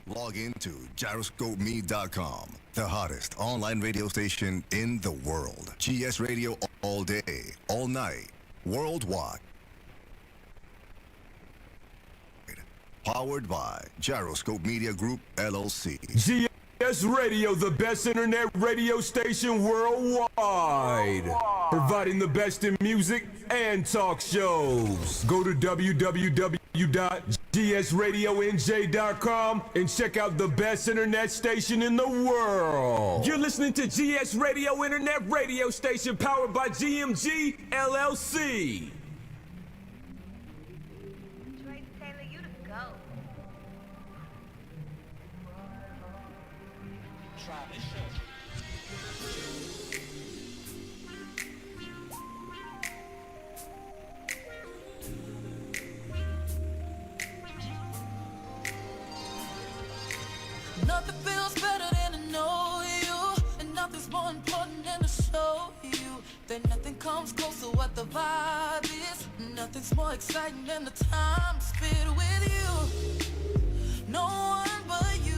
Log in to gyroscopeme.com, the hottest online radio station in the world. GS Radio all day, all night, worldwide. Powered by Gyroscope Media Group, LLC. GS Radio, the best internet radio station worldwide. Providing the best in music and talk shows. Go to www.gsradionj.com and check out the best internet station in the world. You're listening to GS Radio Internet Radio Station powered by GMG, LLC. Nothing feels better than to know you, and nothing's more important than to show you that nothing comes close to what the vibe is. Nothing's more exciting than the time spent with you. No one but you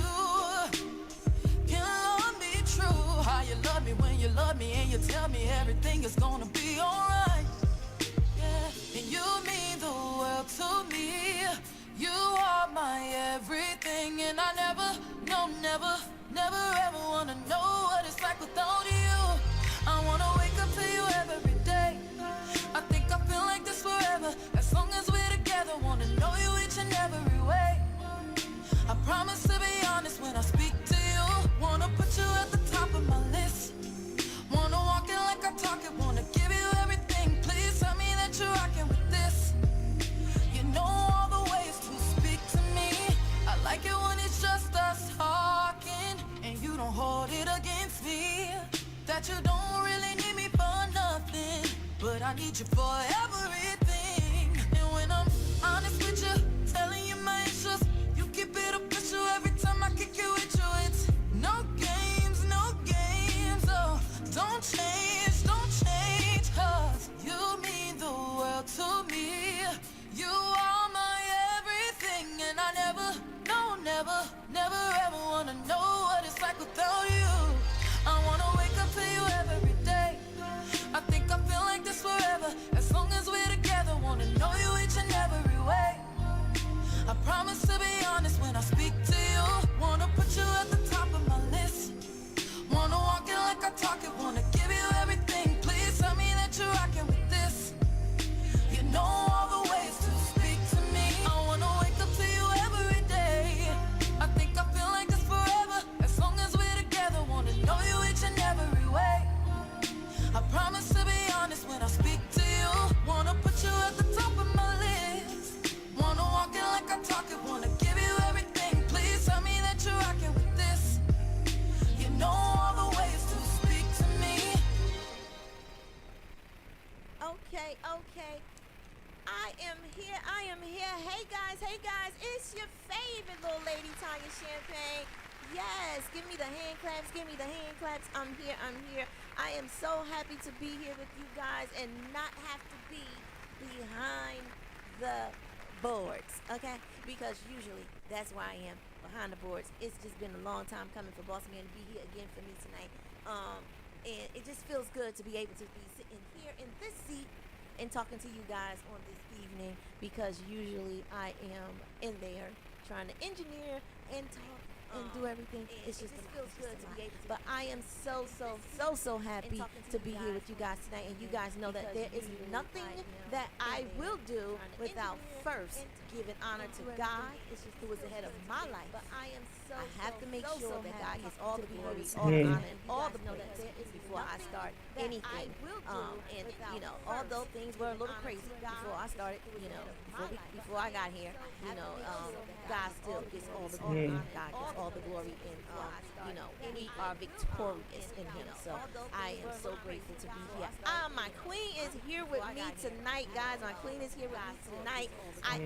can love me true. How you love me when you love me and you tell me everything is gonna be alright. Yeah, and you mean the world to me. You are my everything, and I never ever wanna know what it's like without you. I wanna wake up to you every day. I think I feel like this forever, as long as we're together. Wanna know you each and every way. I promise to be honest when I speak to you. Wanna put you at the top of my list. Wanna walk it like I talk it. Wanna give you everything. Please tell me that you're rocking with this. You know all the ways to speak to me. I like it when it's just us talking, and you don't hold it against me. That you don't really need me for nothing, but I need you for everything. And when I'm honest with you, telling you my issues, you keep it official every time I kick you with you. It's no games, oh, don't change, cause you mean the world to me. You are my everything, and I never ever wanna know what it's like without you. I wanna wake up to you every day. I think I feel like this forever, as long as we're together. Wanna know you each and every way. I promise to be honest when I speak to you. Wanna put you at the top of my list. Wanna walk it like I talk it. Wanna give you everything. Please tell me that you're rocking with this. You know all the ways to speak to me. I wanna wake up to you every day. I think I feel like this forever, as long as we're together. Wanna know you each and every way. I promise to be honest when I speak to you. Wanna put you at the top of my list. Wanna walk it like I talk it. Wanna give you everything. Please tell me that you're rocking with this. You know all the ways to speak to me. Okay. I am here. Hey guys, it's your favorite little lady, Tanya Champagne. Yes, give me the hand claps. I'm here. I am so happy to be here with you guys and not have to be behind the boards, okay? Because usually that's where I am, behind the boards. It's just been a long time coming for Boss Man to be here again for me tonight. And it just feels good to be able to be sitting here in this seat and talking to you guys on this evening, because usually I am in there trying to engineer and talk and do everything. It just feels good to be able to. But I am so happy to be here with you guys tonight, and you guys know that there is nothing that I will do without first giving honor to God, who is the head of my life. But I have to make sure that God gets all the glory, all the honor, and all the praise before I start anything. And you know, although things were a little crazy before I started, you know, before I got here, you know, God still gets all the glory. God gets all the glory, and you know, we are victorious in Him. So I am so grateful to be here. My queen is here with me tonight, guys. My queen is here with me tonight. I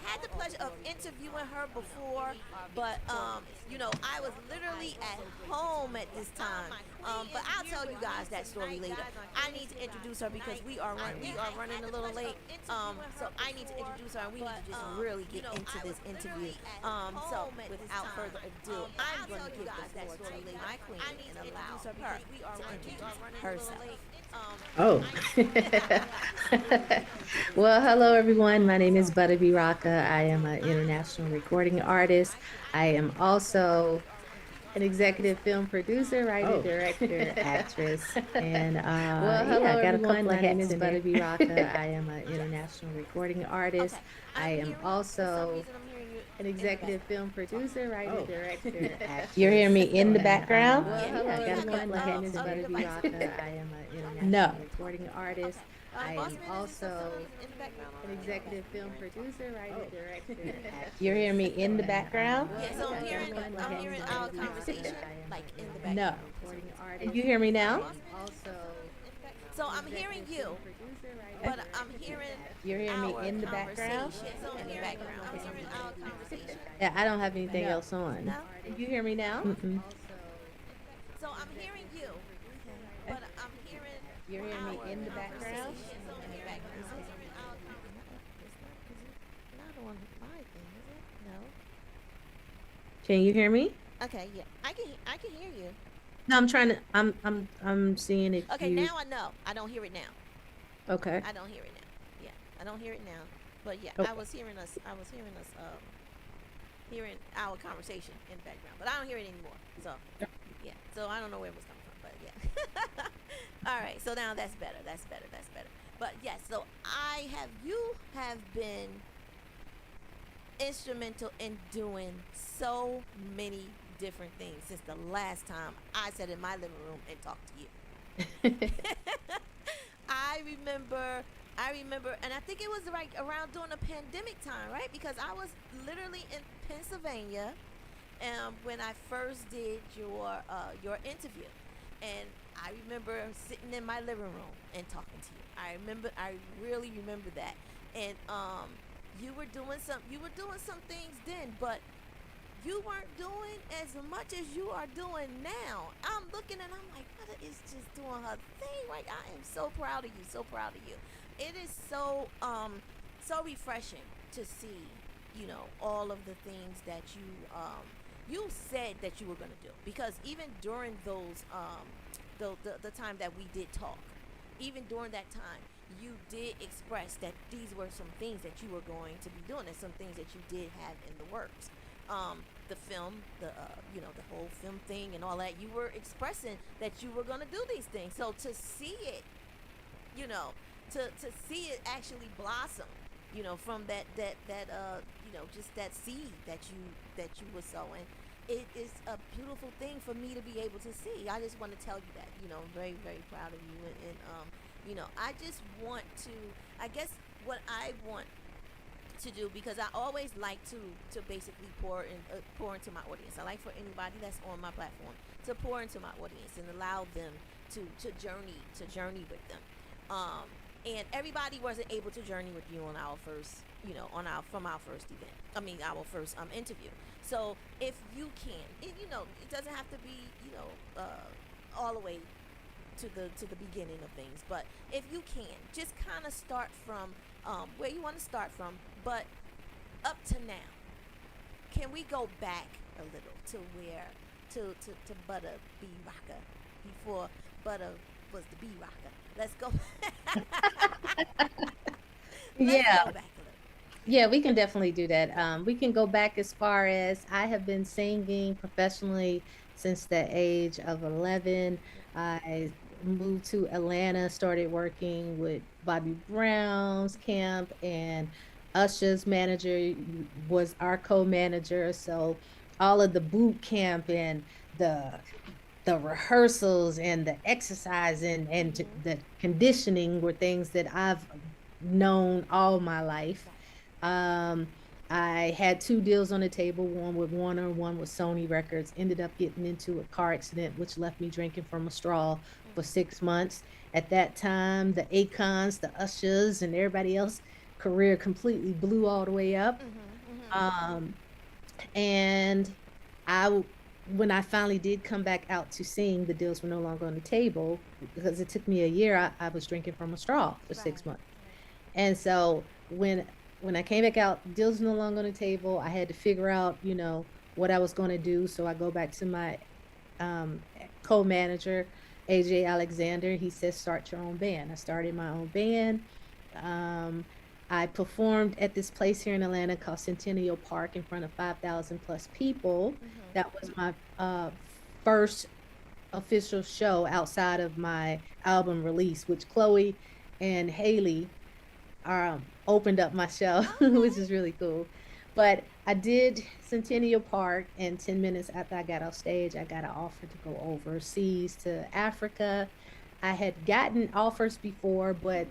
had the pleasure of interviewing her before, but you know, I was literally at home at this time. But I'll tell you guys that story later. I need to introduce her because we are running a little late. So I need to introduce her, and we need to just really get into this interview. So without further ado, I'm going to give the floor to Lady My Queen and allow her to introduce herself. Oh. Well, hello everyone. My name is Butta B. Rocka. I am an international recording artist. I am also an executive film producer, writer, director, actress, and I got a couple of hats in there. Rocka. I am an international recording artist. I am also an executive film producer, writer, director, actress. You hear me in the background? I got a couple of hats in there. I am an international recording artist. I am also an executive film producer, writer, director, actress. You hear me in the background? Yeah, so I'm hearing our conversation, like in the background. No. You hear me now? So I'm hearing you, but I'm hearing. You're hearing me in the background? So I'm hearing our conversation. Yeah, I don't have anything else on. No? You hear me now? Mm-mm. So I'm hearing you, but I'm hearing. You're hearing me in the background? Not on my thing, is it? No. Can you hear me? Okay, yeah, I can hear you. No, I'm trying to. I'm seeing if Okay, you. now I know. I don't hear it now. Okay. I don't hear it now. Yeah, I don't hear it now. But yeah, Okay. I was hearing us. Hearing our conversation in the background, but I don't hear it anymore. So yeah, so I don't know where it was coming from, but yeah. All right, so now that's better. That's better. But yes, so you have been instrumental in doing so many different things since the last time I sat in my living room and talked to you. I remember, and I think it was right around during the pandemic time, right? Because I was literally in Pennsylvania, when I first did your interview, and I remember sitting in my living room and talking to you. I really remember that, and you were doing some things then, but you weren't doing as much as you are doing now. I'm looking and I'm like, Butta is just doing her thing. Like, I am so proud of you. It is so refreshing to see, all of the things that you said that you were gonna do. Because even during those the time that we did talk, even during that time, you did express that these were some things that you were going to be doing and some things that you did have in the works. The film, the whole film thing and all that, you were expressing that you were going to do these things. So to see it, to see it actually blossom, from that just that seed that you were sowing, it is a beautiful thing for me to be able to see. I just want to tell you that, I'm very, very proud of you. And I just want to, I guess what I want to do, because I always like to basically pour into my audience. I like for anybody that's on my platform to pour into my audience and allow them to journey with them. And everybody wasn't able to journey with you on our first, from our first event. I mean, our first interview. So if you can, it doesn't have to be, all the way to the beginning of things, but if you can, just kind of start from where you want to start from, but up to now. Can we go back a little to where to Butta B. Rocka before Butta was the B. Rocka? Let's go. Yeah. Go back a little. Yeah, we can definitely do that. We can go back as far as I have been singing professionally since the age of 11. I moved to Atlanta, started working with Bobby Brown's camp, and Usher's manager was our co-manager. So all of the boot camp and the rehearsals and the exercise and the conditioning were things that I've known all my life. I had 2 deals on the table, one with Warner, one with Sony Records. Ended up getting into a car accident, which left me drinking from a straw for 6 months. At that time, the Akons, the Ushers, and everybody else career completely blew all the way up. And when I finally did come back out to sing, the deals were no longer on the table because it took me a year. I was drinking from a straw for 6 months. And so when when I came back out, deals no longer on the table. I had to figure out, what I was going to do. So I go back to my um, co-manager, AJ Alexander. He says, start your own band. I started my own band. Um, I performed at this place here in Atlanta called Centennial Park in front of 5,000 plus people. That was my first official show outside of my album release, which Chloe and Haley opened up my show, which is really cool. But I did Centennial Park, and 10 minutes after I got off stage, I got an offer to go overseas to Africa. I had gotten offers before, but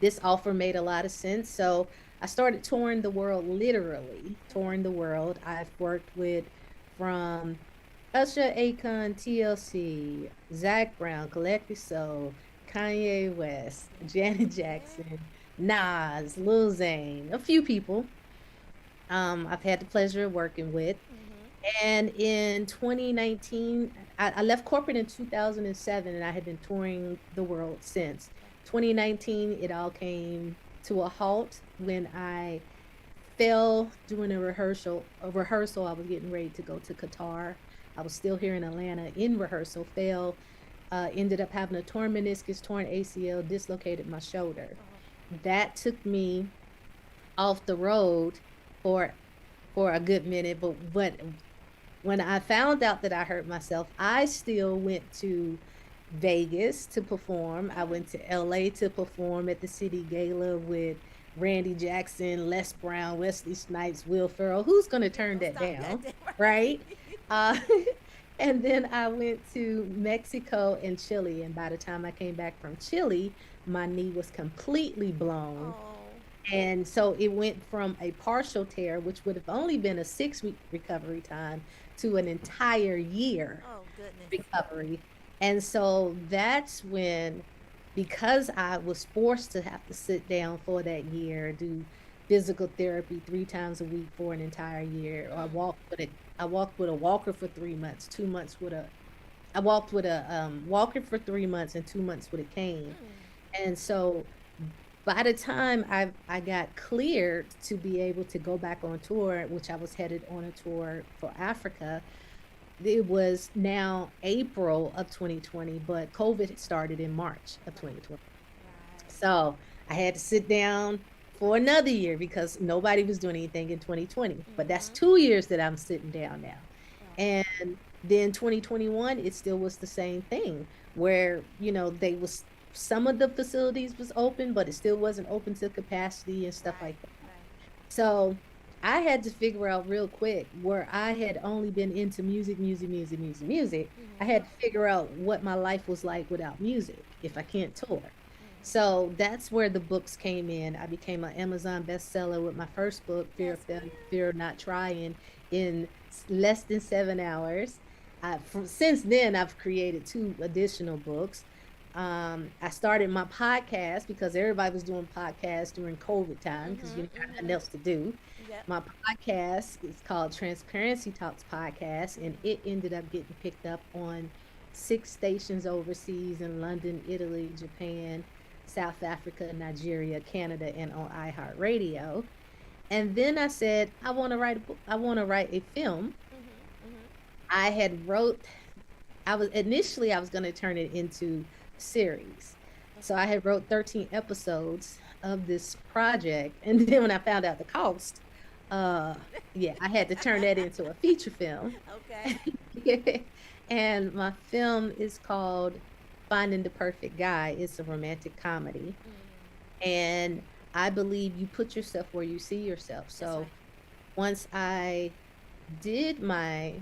this offer made a lot of sense. So I started touring the world, literally touring the world. I've worked with from Usher, Akon, TLC, Zach Brown, Collective Soul, Kanye West, Janet Jackson, Nas, Lil Zane, a few people I've had the pleasure of working with. And in 2019, I left corporate in 2007, and I had been touring the world since. 2019, it all came to a halt when I fell during a rehearsal. I was getting ready to go to Qatar. I was still here in Atlanta in rehearsal. Fell, ended up having a torn meniscus, torn ACL, dislocated my shoulder. That took me off the road for a good minute. But when I found out that I hurt myself, I still went to Vegas to perform. I went to LA to perform at the City Gala with Randy Jackson, Les Brown, Wesley Snipes, Will Ferrell. Who's going to turn that down? Right? Uh, and then I went to Mexico and Chile. And by the time I came back from Chile, my knee was completely blown. Oh, And so it went from a partial tear, which would have only been a 6 week recovery time, to an entire year oh goodness. recovery. And so that's when, because I was forced to have to sit down for that year, do physical therapy 3 times a week for an entire year. I walked with a walker for 3 months, 2 months with a I walked with a walker for 3 months and 2 months with a cane. And so by the time I got cleared to be able to go back on tour, which I was headed on a tour for Africa, it was now April of 2020, but COVID had started in March of 2020. So I had to sit down for another year because nobody was doing anything in 2020. But that's 2 years that I'm sitting down now. And then 2021, it still was the same thing where, they was some of the facilities was open, but it still wasn't open to capacity and stuff like that. So I had to figure out real quick where I had only been into music, music, music, music, music. I had to figure out what my life was like without music if I can't tour. So that's where the books came in. I became an Amazon bestseller with my first book, Fear of Failure, Fear of Not Trying, in less than 7 hours. Since then, I've created 2 additional books. I started my podcast because everybody was doing podcasts during COVID time because you had nothing else to do. Yep. My podcast is called Transparency Talks Podcast, and it ended up getting picked up on 6 stations overseas in London, Italy, Japan, South Africa, Nigeria, Canada, and on iHeartRadio. And then I said, I want to write a book. I want to write a film. I had wrote. I was going to turn it into a series. So I had wrote 13 episodes of this project, and then when I found out the cost, yeah, I had to turn that into a feature film. Okay. And my film is called Finding the Perfect Guy. It's a romantic comedy. And I believe you put yourself where you see yourself. So right. once I did my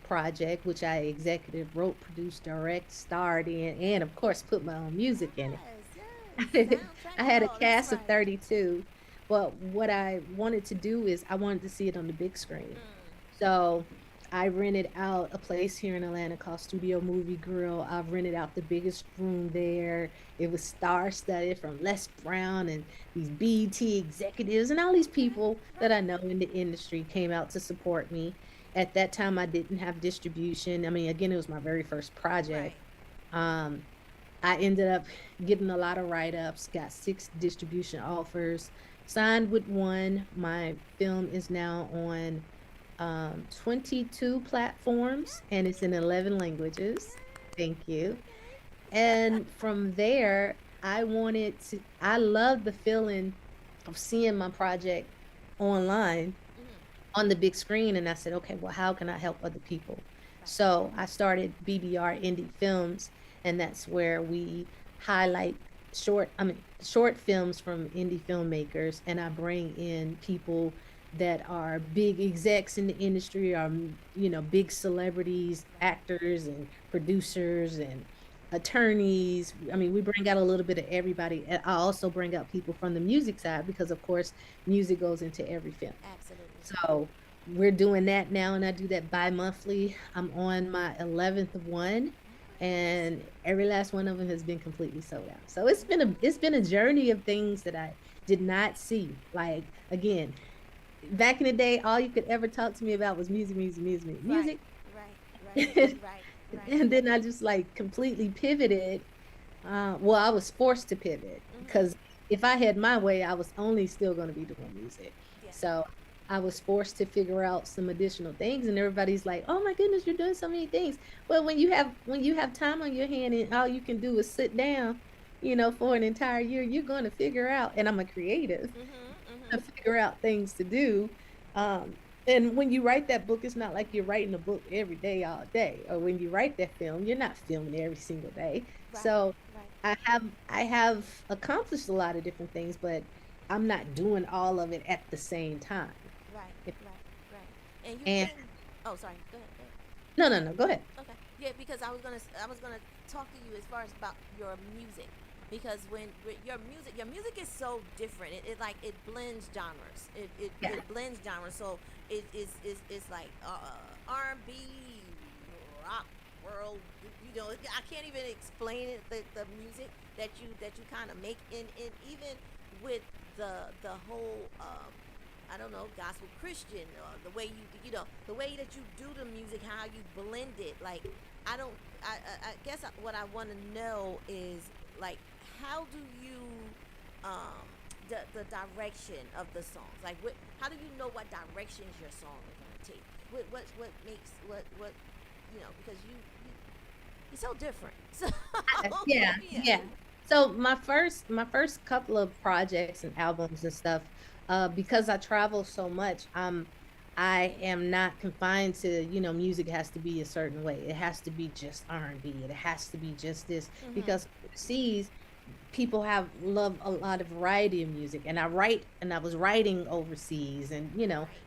project, which I executive wrote, produced, direct, starred in, and of course put my own music in it. Yes. I had a Soundtrack. Oh, that's cast of right. 32, but what I wanted to do is I wanted to see it on the big screen. So I rented out a place here in Atlanta called Studio Movie Grill. I've rented out the biggest room there. It was star-studded from Les Brown and these BET executives and all these people that I know in the industry came out to support me. At that time, I didn't have distribution. I mean, again, it was my very first project. I ended up getting a lot of write-ups, got 6 distribution offers, signed with one. My film is now on 22 platforms and it's in 11 languages. Thank you. And from there, I love the feeling of seeing my project online on the big screen. And I said, okay, well, how can I help other people? So I started BBR Indie Films, and that's where we highlight short films from indie filmmakers, and I bring in people that are big execs in the industry, or big celebrities, actors, and producers, and attorneys. I mean, we bring out a little bit of everybody. And I also bring out people from the music side because, of course, music goes into every film. Absolutely. So we're doing that now, and I do that bi-monthly. I'm on my 11th one, and every last one of them has been completely sold out. So it's been a journey of things that I did not see. Like, again, back in the day, all you could ever talk to me about was music, music, music, music. Right. Right. And then I just like completely pivoted. Well, I was forced to pivot because if I had my way, I was only still going to be doing music. Yeah. So I was forced to figure out some additional things, and everybody's like, "Oh my goodness, you're doing so many things." Well, when you have time on your hand and all you can do is sit down, for an entire year, you're going to figure out. And I'm a creative, to figure out things to do. And when you write that book, it's not like you're writing a book every day, all day. Or when you write that film, you're not filming every single day. Right. So Right. I have accomplished a lot of different things, but I'm not doing all of it at the same time. Right. If- Right. And you And think? Oh, sorry. Go ahead. no, no, no, go ahead. Okay. Yeah, because I was gonna talk to you as far as about your music, because when your music is so different. It like it blends genres. Yeah. It blends genres. So it's like R&B, rock, world. I can't even explain it. The music that you kind of make, and even with the whole I don't know, gospel Christian, or the way the way that you do the music, how you blend it. Like, I don't, I guess what I want to know is, like, how do you, the direction of the songs? Like, how do you know what directions your song is going to take? What makes, because you're so different. So, Yeah, yeah. So my first couple of projects and albums and stuff, because I travel so much, I am not confined to, music has to be a certain way. It has to be just R&B. It has to be just this, because overseas people have love a lot of variety of music, and I was writing overseas, and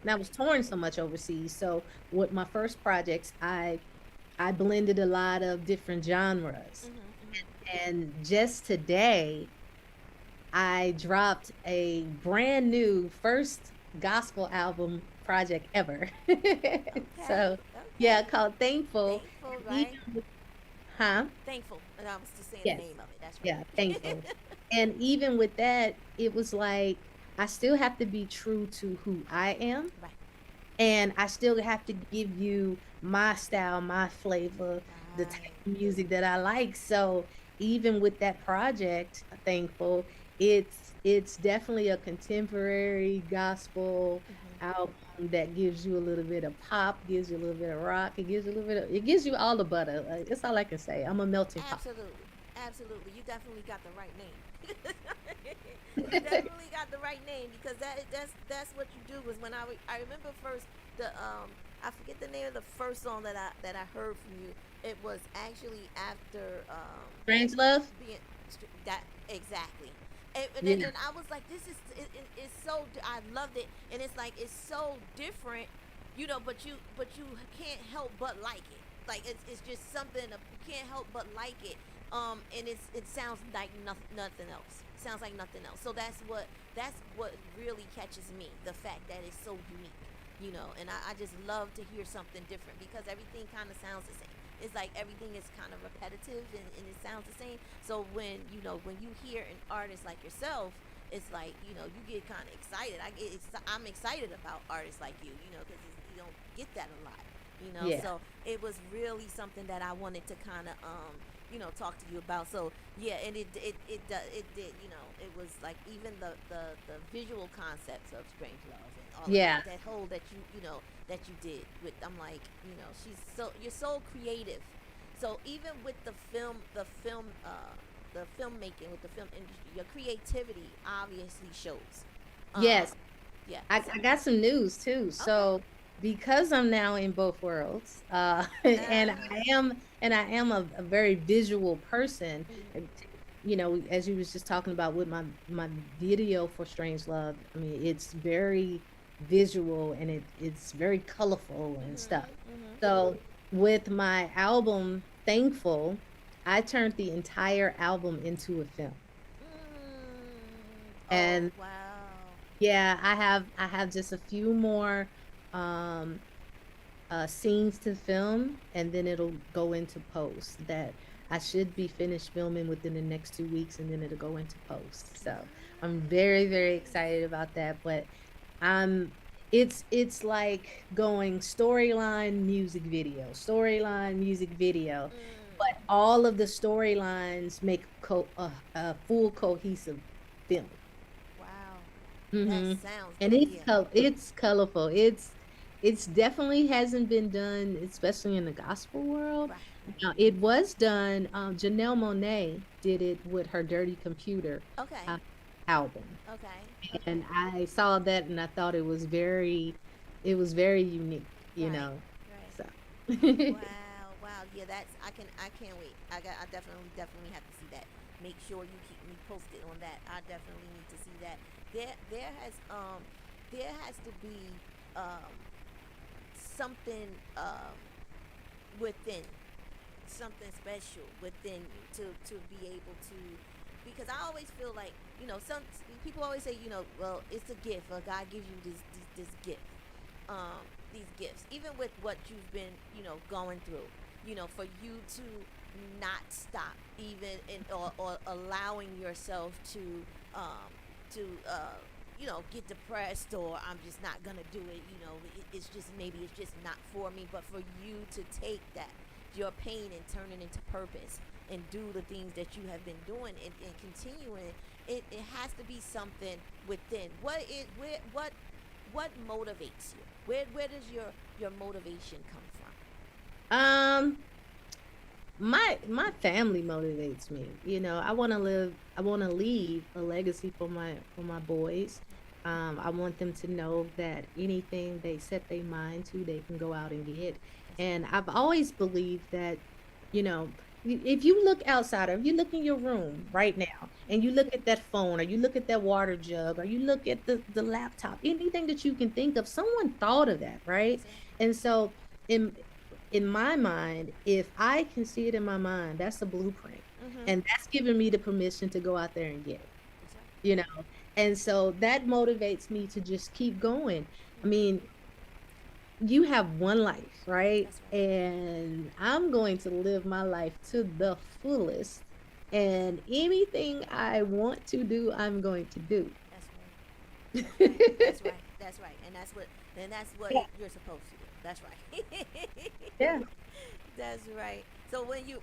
I was touring so much overseas. So with my first projects, I blended a lot of different genres. And just today, I dropped a brand new first gospel album project ever. So, Okay. yeah, called Thankful. Thankful, And right? huh? Thankful. And I was just saying Yes. the name of it. That's Yeah, right. Thankful. And even with that, it was like I still have to be true to who I am, Right. and I still have to give you my style, my flavor, the type Right. of music that I like. So even with that project, Thankful, it's definitely a contemporary gospel album that gives you a little bit of pop, gives you a little bit of rock, it gives you all the butter. That's all I can say. I'm a melting pot. Absolutely. Absolutely. You definitely got the right name. You definitely got the right name, because that's what you do. Was when I remember first I forget the name of the first song that I heard from you. It was actually after Strange Love? being that exactly. Yeah. And I was like, this is it's so I loved it, and it's like it's so different, but you can't help but like it. Like, it's just something you can't help but like it. And it sounds like nothing else. Sounds like nothing else. So that's what really catches me, the fact that it's so unique. And I just love to hear something different, because everything kind of sounds the same. It's like everything is kind of repetitive, and it sounds the same. So when you hear an artist like yourself, it's like, you get kind of excited. I'm excited about artists like because you don't get that a lot. Yeah. So it was really something that I wanted to kind of talk to you about. So yeah, and it did, it was like even the visual concepts of Strange Love and all of Yeah. that whole that you did with. I'm like, you're so creative. So even with the filmmaking, with the film industry, your creativity obviously shows. Um, Yes. yeah. So I got some news too. okay. So because I'm now in both worlds, and Ah. I am a very visual person, Mhm. and as you was just talking about with my video for Strange Love, I mean, it's very visual and it's very colorful and stuff. Mhm. Mhm. So with my album Thankful, I turned the entire album into a film. Oh And wow. yeah, I have just a few more um scenes to film, and then it'll go into post that I should be finished filming within the next 2 weeks, and then it'll go into post. So I'm very, very excited about that. But I'm it's like going storyline, music video, Mm. but all of the storylines make a full cohesive film. Wow. That Hmm. sounds And yeah. it's colorful. It's definitely hasn't been done, especially in the gospel world. Right. Right. Now, it was done. Janelle Monae did it with her Dirty Computer Okay. uh, album, Okay. and Okay. I saw that and I thought it was very unique. You Right. know, Right. so Wow. Wow. Yeah. I can't wait. I definitely have to see that. Make sure you keep me posted on that. I definitely need to see that. There has there has to be um something within, something special within you to be able to, because I always feel like, some people always say, well, it's a gift, or God gives you this gift, um these gifts, even with what you've been, going through, for you to not stop, even in, or allowing yourself to get depressed, or I'm just not gonna do it, it's just, maybe it's just not for me, but for you to take that, your pain, and turn it into purpose, and do the things that you have been doing, and continuing, it has to be something within. What motivates you? Where does your motivation come um, my family motivates me. I want to leave a legacy for my boys. I want them to know that anything they set their mind to, they can go out and get. And I've always believed that, you know, if you look outside, or if you look in your room right now and you look at that phone, or you look at that water jug, or you look at the laptop, anything that you can think of, someone thought of that, right? from? And so in in my mind, if I can see it in my mind, that's a blueprint. Mm-hmm. And that's giving me the permission to go out there and get it, That's right. you know? And so that motivates me to just keep going. I Mm-hmm. mean, you have one life, right? That's right. And I'm going to live my life to the fullest. And anything I want to do, I'm going to do. That's right. That's right. That's right. That's right. And that's what Yeah. you're supposed to do. That's right. Yeah. That's right. So when you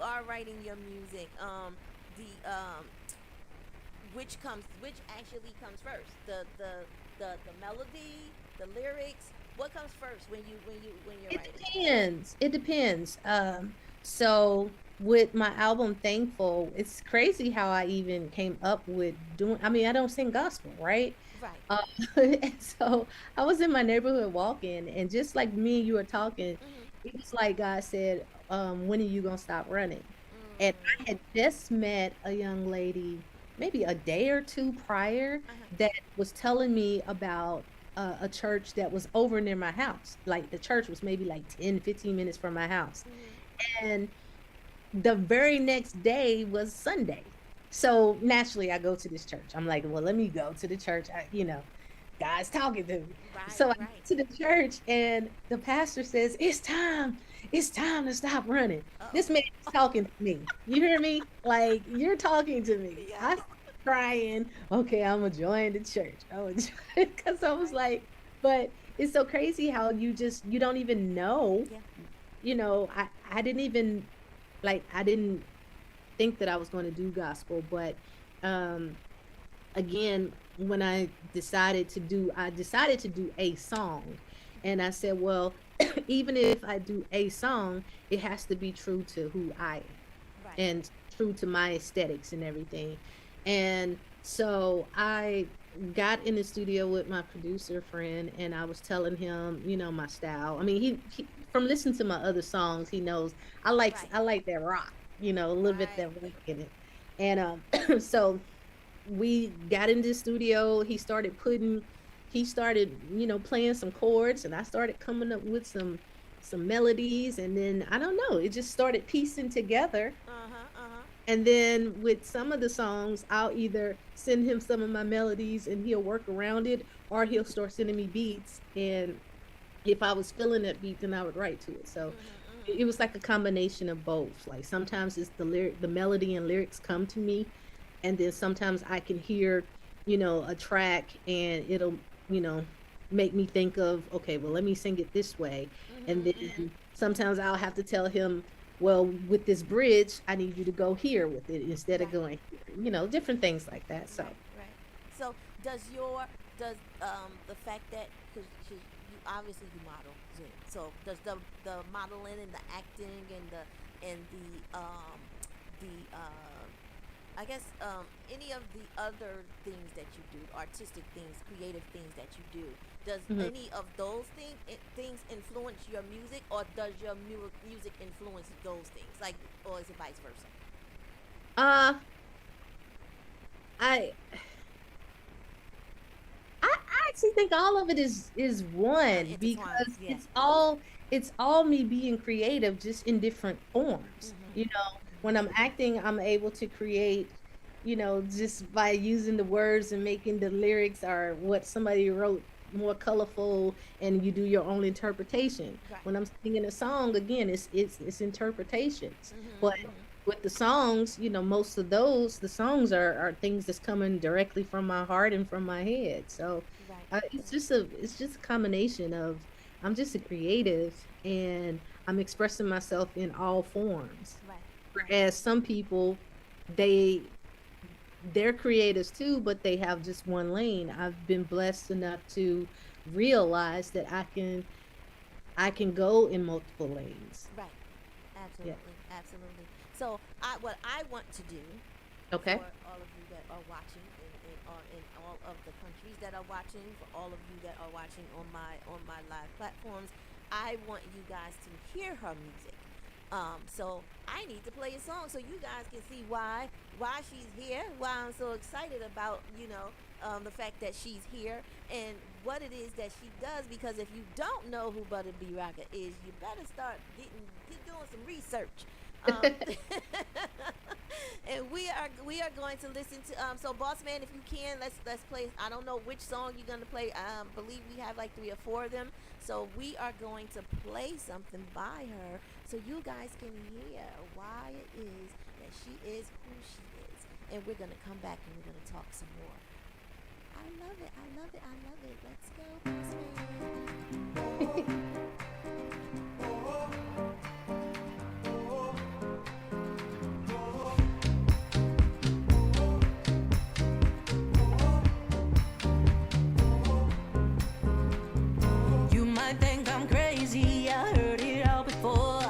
are writing your music, the which actually comes first? The melody, the lyrics. What comes first when you're It writing? depends. It depends. So with my album Thankful, it's crazy how I even came up with doing, I mean, I don't sing gospel, right? Right. Uh, and so I was in my neighborhood walking, and just like me and you were talking, Mhm. it was like God said, when are you gonna stop running? And I Mm. had just met a young lady maybe a day or two prior Uh-huh. that was telling me about a church that was over near my house. Like the church was maybe like 10, 15 minutes from my house. Mhm. And the very next day was Sunday. So naturally, I go to this church. I'm like, well, let me go to the church. God's talking to me. Right. So I Right. get to the church, and the pastor says, "It's time. It's time to stop running." Uh-oh. This man is talking to me. You hear me? Like, you're talking to me. Yeah. I started crying. Okay, I'm gonna join the church. I'm gonna because I was Right. like, but it's so crazy how you don't even know. Yeah. I didn't even like I didn't think that I was going to do gospel, but um again, when I decided to do a song, and I said, well, even if I do a song, it has to be true to who I am Right. and true to my aesthetics and everything. And so I got in the studio with my producer friend, and I was telling him, my style. I mean, he from listening to my other songs, he knows Right. I like that rock, a little bit Right. that rock in it. And so we got in the studio. He started, playing some chords, and I started coming up with some melodies, and then I don't know, it just started piecing together. Uh-huh. Uh-huh. And then with some of the songs, I'll either send him some of my melodies and he'll work around it, or he'll start sending me beats. And if I was feeling that beat, then I would write to it. So it was like a combination of both. Like sometimes it's the melody and lyrics come to me, and then sometimes I can hear, a track, and it'll, you know, make me think of, okay, well, let me sing it this way. And then sometimes I'll have to tell him, well, with this bridge, I need you to go here with it instead of Right. going here, different things like that. So, Right, right. So does the fact that because you obviously you model, Jen. So does the modeling and the acting and the I guess any of the other things that you do, artistic things, creative things that you do, does mhm. any of those things influence your music, or does your music influence those things, like, or is it vice versa? uh, I I actually think all of it is one, Intertwined, because yeah. it's all me being creative, just in different forms. When I'm acting, I'm able to create, just by using the words and making the lyrics or what somebody wrote more colorful, and you do your own interpretation. Right. When I'm singing a song, again, it's interpretations. Mm-hmm, But mm-hmm. with the songs, most of the songs are things that's coming directly from my heart and from my head. So Right, it's right, just a combination of, I'm just a creative, and I'm expressing myself in all forms. right, right. Whereas some people, they they're creators too, but they have just one lane. I've been blessed enough to realize that I can go in multiple lanes. Right. Yeah. Absolutely, absolutely. So what I want to do Okay. for all of you that are watching in all of the countries that are watching, for all of you that are watching on my live platforms, I want you guys to hear her music. So I need to play a song so you guys can see why she's here, why I'm so excited about the fact that she's here and what it is that she does. Because if you don't know who Butter B Rocker is, you better start get doing some research. Um, and we are going to listen to so Boss Man, if you can, let's play. I don't know which song you're gonna play. Believe we have like 3 or 4 of them. So we are going to play something by her so you guys can hear why it is that she is who she is. And we're gonna come back and we're gonna talk some more. I love it. I love it. I love it. Let's go, Boss Man. You might think I'm crazy, I heard it all before.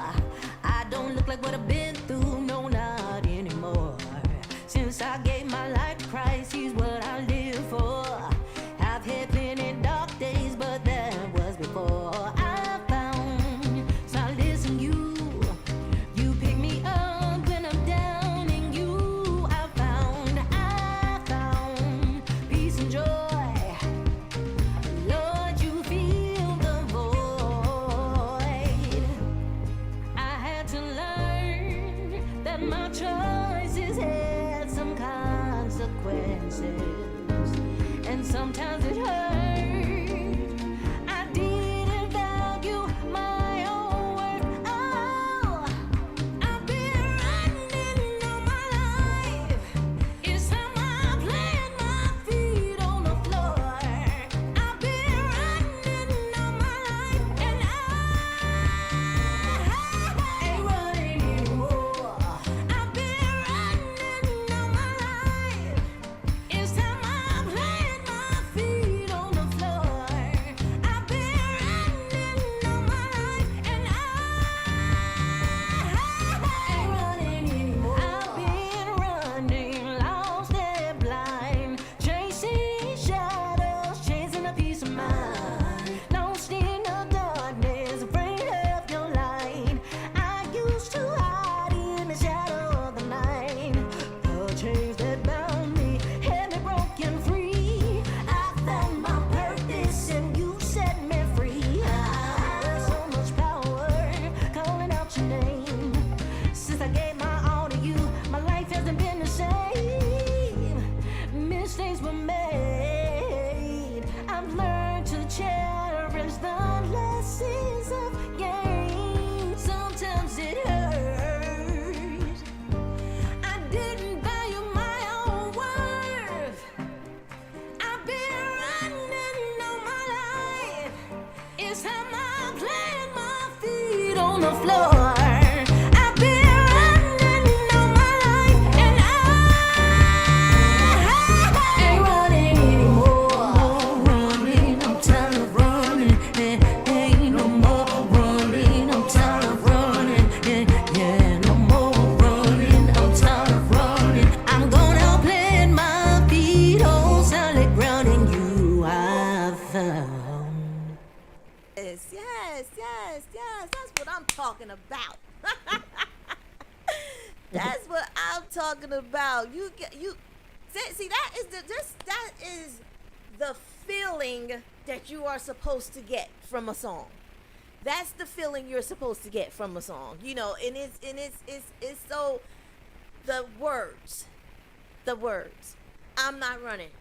I don't look like what I've been through, no, not anymore. Since I gave my life to Christ, He's what I live for. I've had plenty dark days, but that was before. the floor. I've been running all my life, and I ain't running anymore. Running, I'm tired of running. Ain't no more running, I'm tired of running. Yeah, no more running, I'm tired of running. I'm gonna plant my feet on solid ground, and you I found. Yes. That's what I'm talking about. That's what I'm talking about. You see that is the feeling that you are supposed to get from a song. That's the feeling you're supposed to get from a song. You know, and it's so the words. I'm not running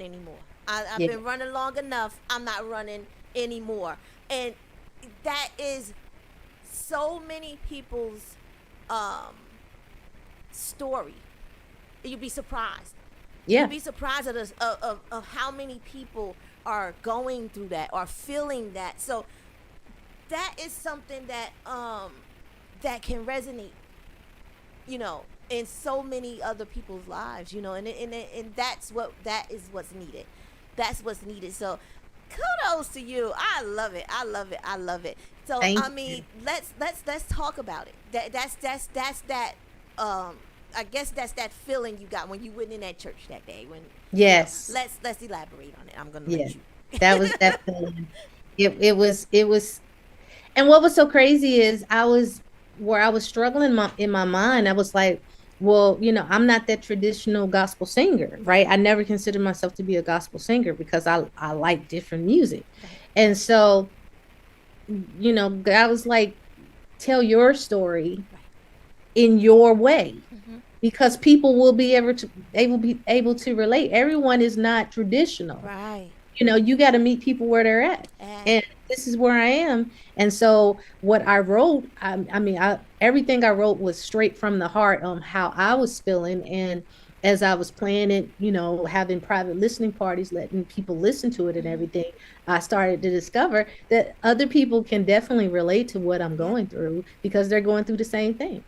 anymore. I've Yeah. been running long enough. I'm not running anymore. And that is so many people's story. You'd be surprised. Yeah. You'd be surprised at us of how many people are going through that or feeling that. So that is something that that can resonate, you know, in so many other people's lives, you know, and that's what's needed. That's what's needed. So kudos to you. I love it. So Thank I mean, let's talk about it. That's that I guess that's that feeling you got when you went in that church that day. When Yes. let's elaborate on it. I'm gonna Yeah. let you. That was that feeling. It was, and what was so crazy is I was struggling in my mind. I was like, well, you know, I'm not that traditional gospel singer, right? I never considered myself to be a gospel singer because I like different music. And so, you know, God was like, tell your story in your way, because people will be able to relate. Everyone is not traditional. Right. You know, you got to meet people where they're at. And this is where I am. And so what I wrote, I mean, everything I wrote was straight from the heart on how I was feeling. And as I was playing it, you know, having private listening parties, letting people listen to it and everything, I started to discover that other people can definitely relate to what I'm going through because they're going through the same thing.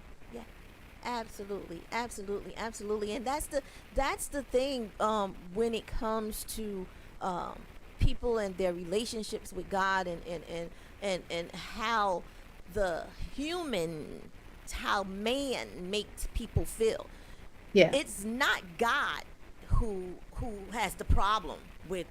Absolutely. And that's the thing when it comes to people and their relationships with God and how how man makes people feel. Yeah. It's not God who has the problem with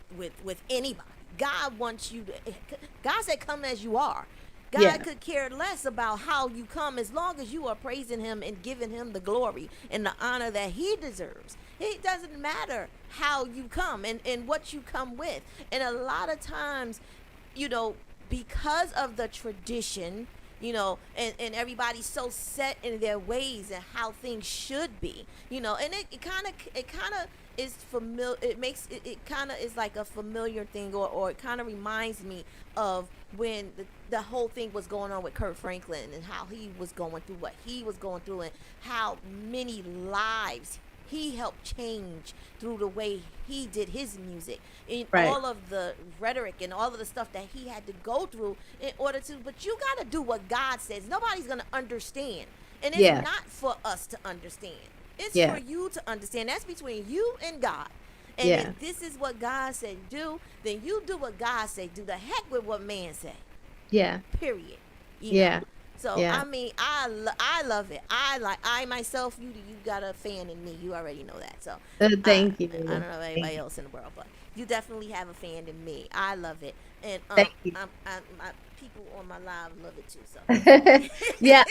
anybody. God wants you to. God said, "Come as you are." God Yeah. could care less about how you come as long as you are praising him and giving him the glory and the honor that he deserves. It doesn't matter how you come and what you come with. And a lot of times, you know, because of the tradition, you know, and everybody's so set in their ways and how things should be, you know, and it kind of is familiar. It kind of is like a familiar thing, or it kind of reminds me of when the whole thing was going on with Kirk Franklin and how he was going through what he was going through and how many lives he helped change through the way he did his music, and Right. all of the rhetoric and all of the stuff that he had to go through in order to. But you got to do what God says. Nobody's gonna understand, and it's Yeah. not for us to understand. It's Yeah. for you to understand. That's between you and God. And Yeah. if this is what God said do, then you do what God said do. The heck with what man say. Yeah. Period. You Yeah. know? So Yeah. I mean, I love it. I myself, you got a fan in me. You already know that. So Thank you. I don't know about Thank anybody you. else in the world, but you definitely have a fan in me. I love it, and Thank you. my people on my live love it too. So Yeah,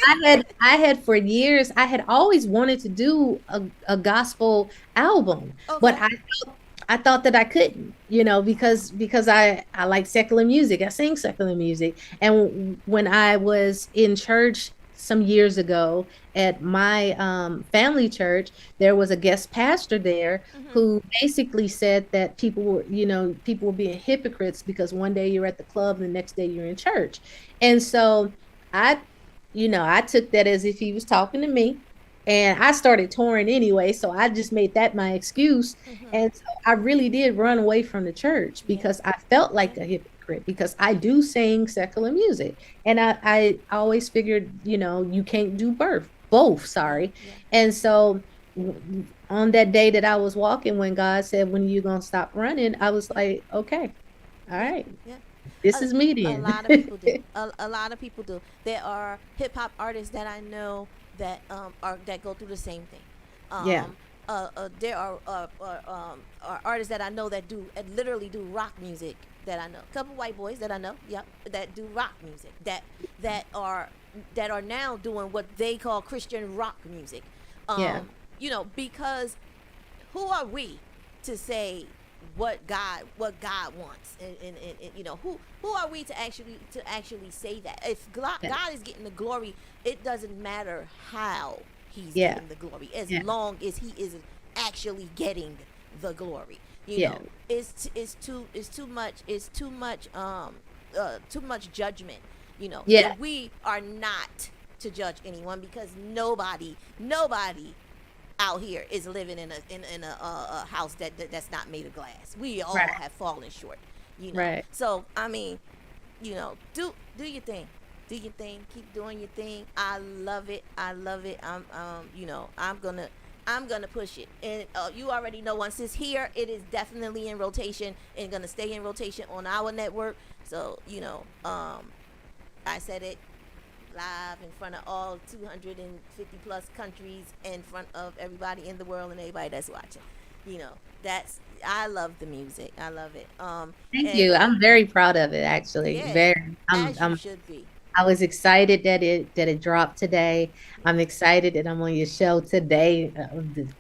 I had for years, I had always wanted to do a gospel album, but Okay. I thought that I couldn't, you know, because I like secular music. I sing secular music. And when I was in church some years ago at my family church, there was a guest pastor there who basically said that people were being hypocrites because one day you're at the club and the next day you're in church. And so I, I took that as if he was talking to me. And I started touring anyway, so I just made that my excuse. And so I really did run away from the church because I felt like a hypocrite. hypocrite because I do sing secular music, and I always figured, you can't do both. Sorry, Yeah. and so on that day that I was walking, when God said, "When you gonna stop running?" I was like, "Okay, all Yeah. right, Yeah. this A, is me a then." lot of people do. A lot of people do. There are hip hop artists that I know that are that go through the same thing. Yeah, There are artists that I know that do literally do rock music that I know. A couple white boys that I know, yep, that do rock music that are that are now doing what they call Christian rock music. yeah, Because who are we to say what God wants, and who are we to actually say that? If God, yeah, God is getting the glory, it doesn't matter how he's yeah, getting the glory, as yeah, long as he is actually getting the glory. yeah, Too much judgment, yeah, and we are not to judge anyone, because nobody out here is living in a house that's not made of glass. We all right, have fallen short, right. So I mean, do your thing. Do your thing. Keep doing your thing. I love it. I love it. I'm gonna push it, and you already know, once it's here, it is definitely in rotation and gonna stay in rotation on our network. So I said it live in front of all 250 plus countries, in front of everybody in the world and everybody that's watching. That's I love the music. I love it. Thank And you. I'm very proud of it, actually. yeah, Very. as you should be. I was excited that it dropped today. I'm excited that I'm on your show today. I Just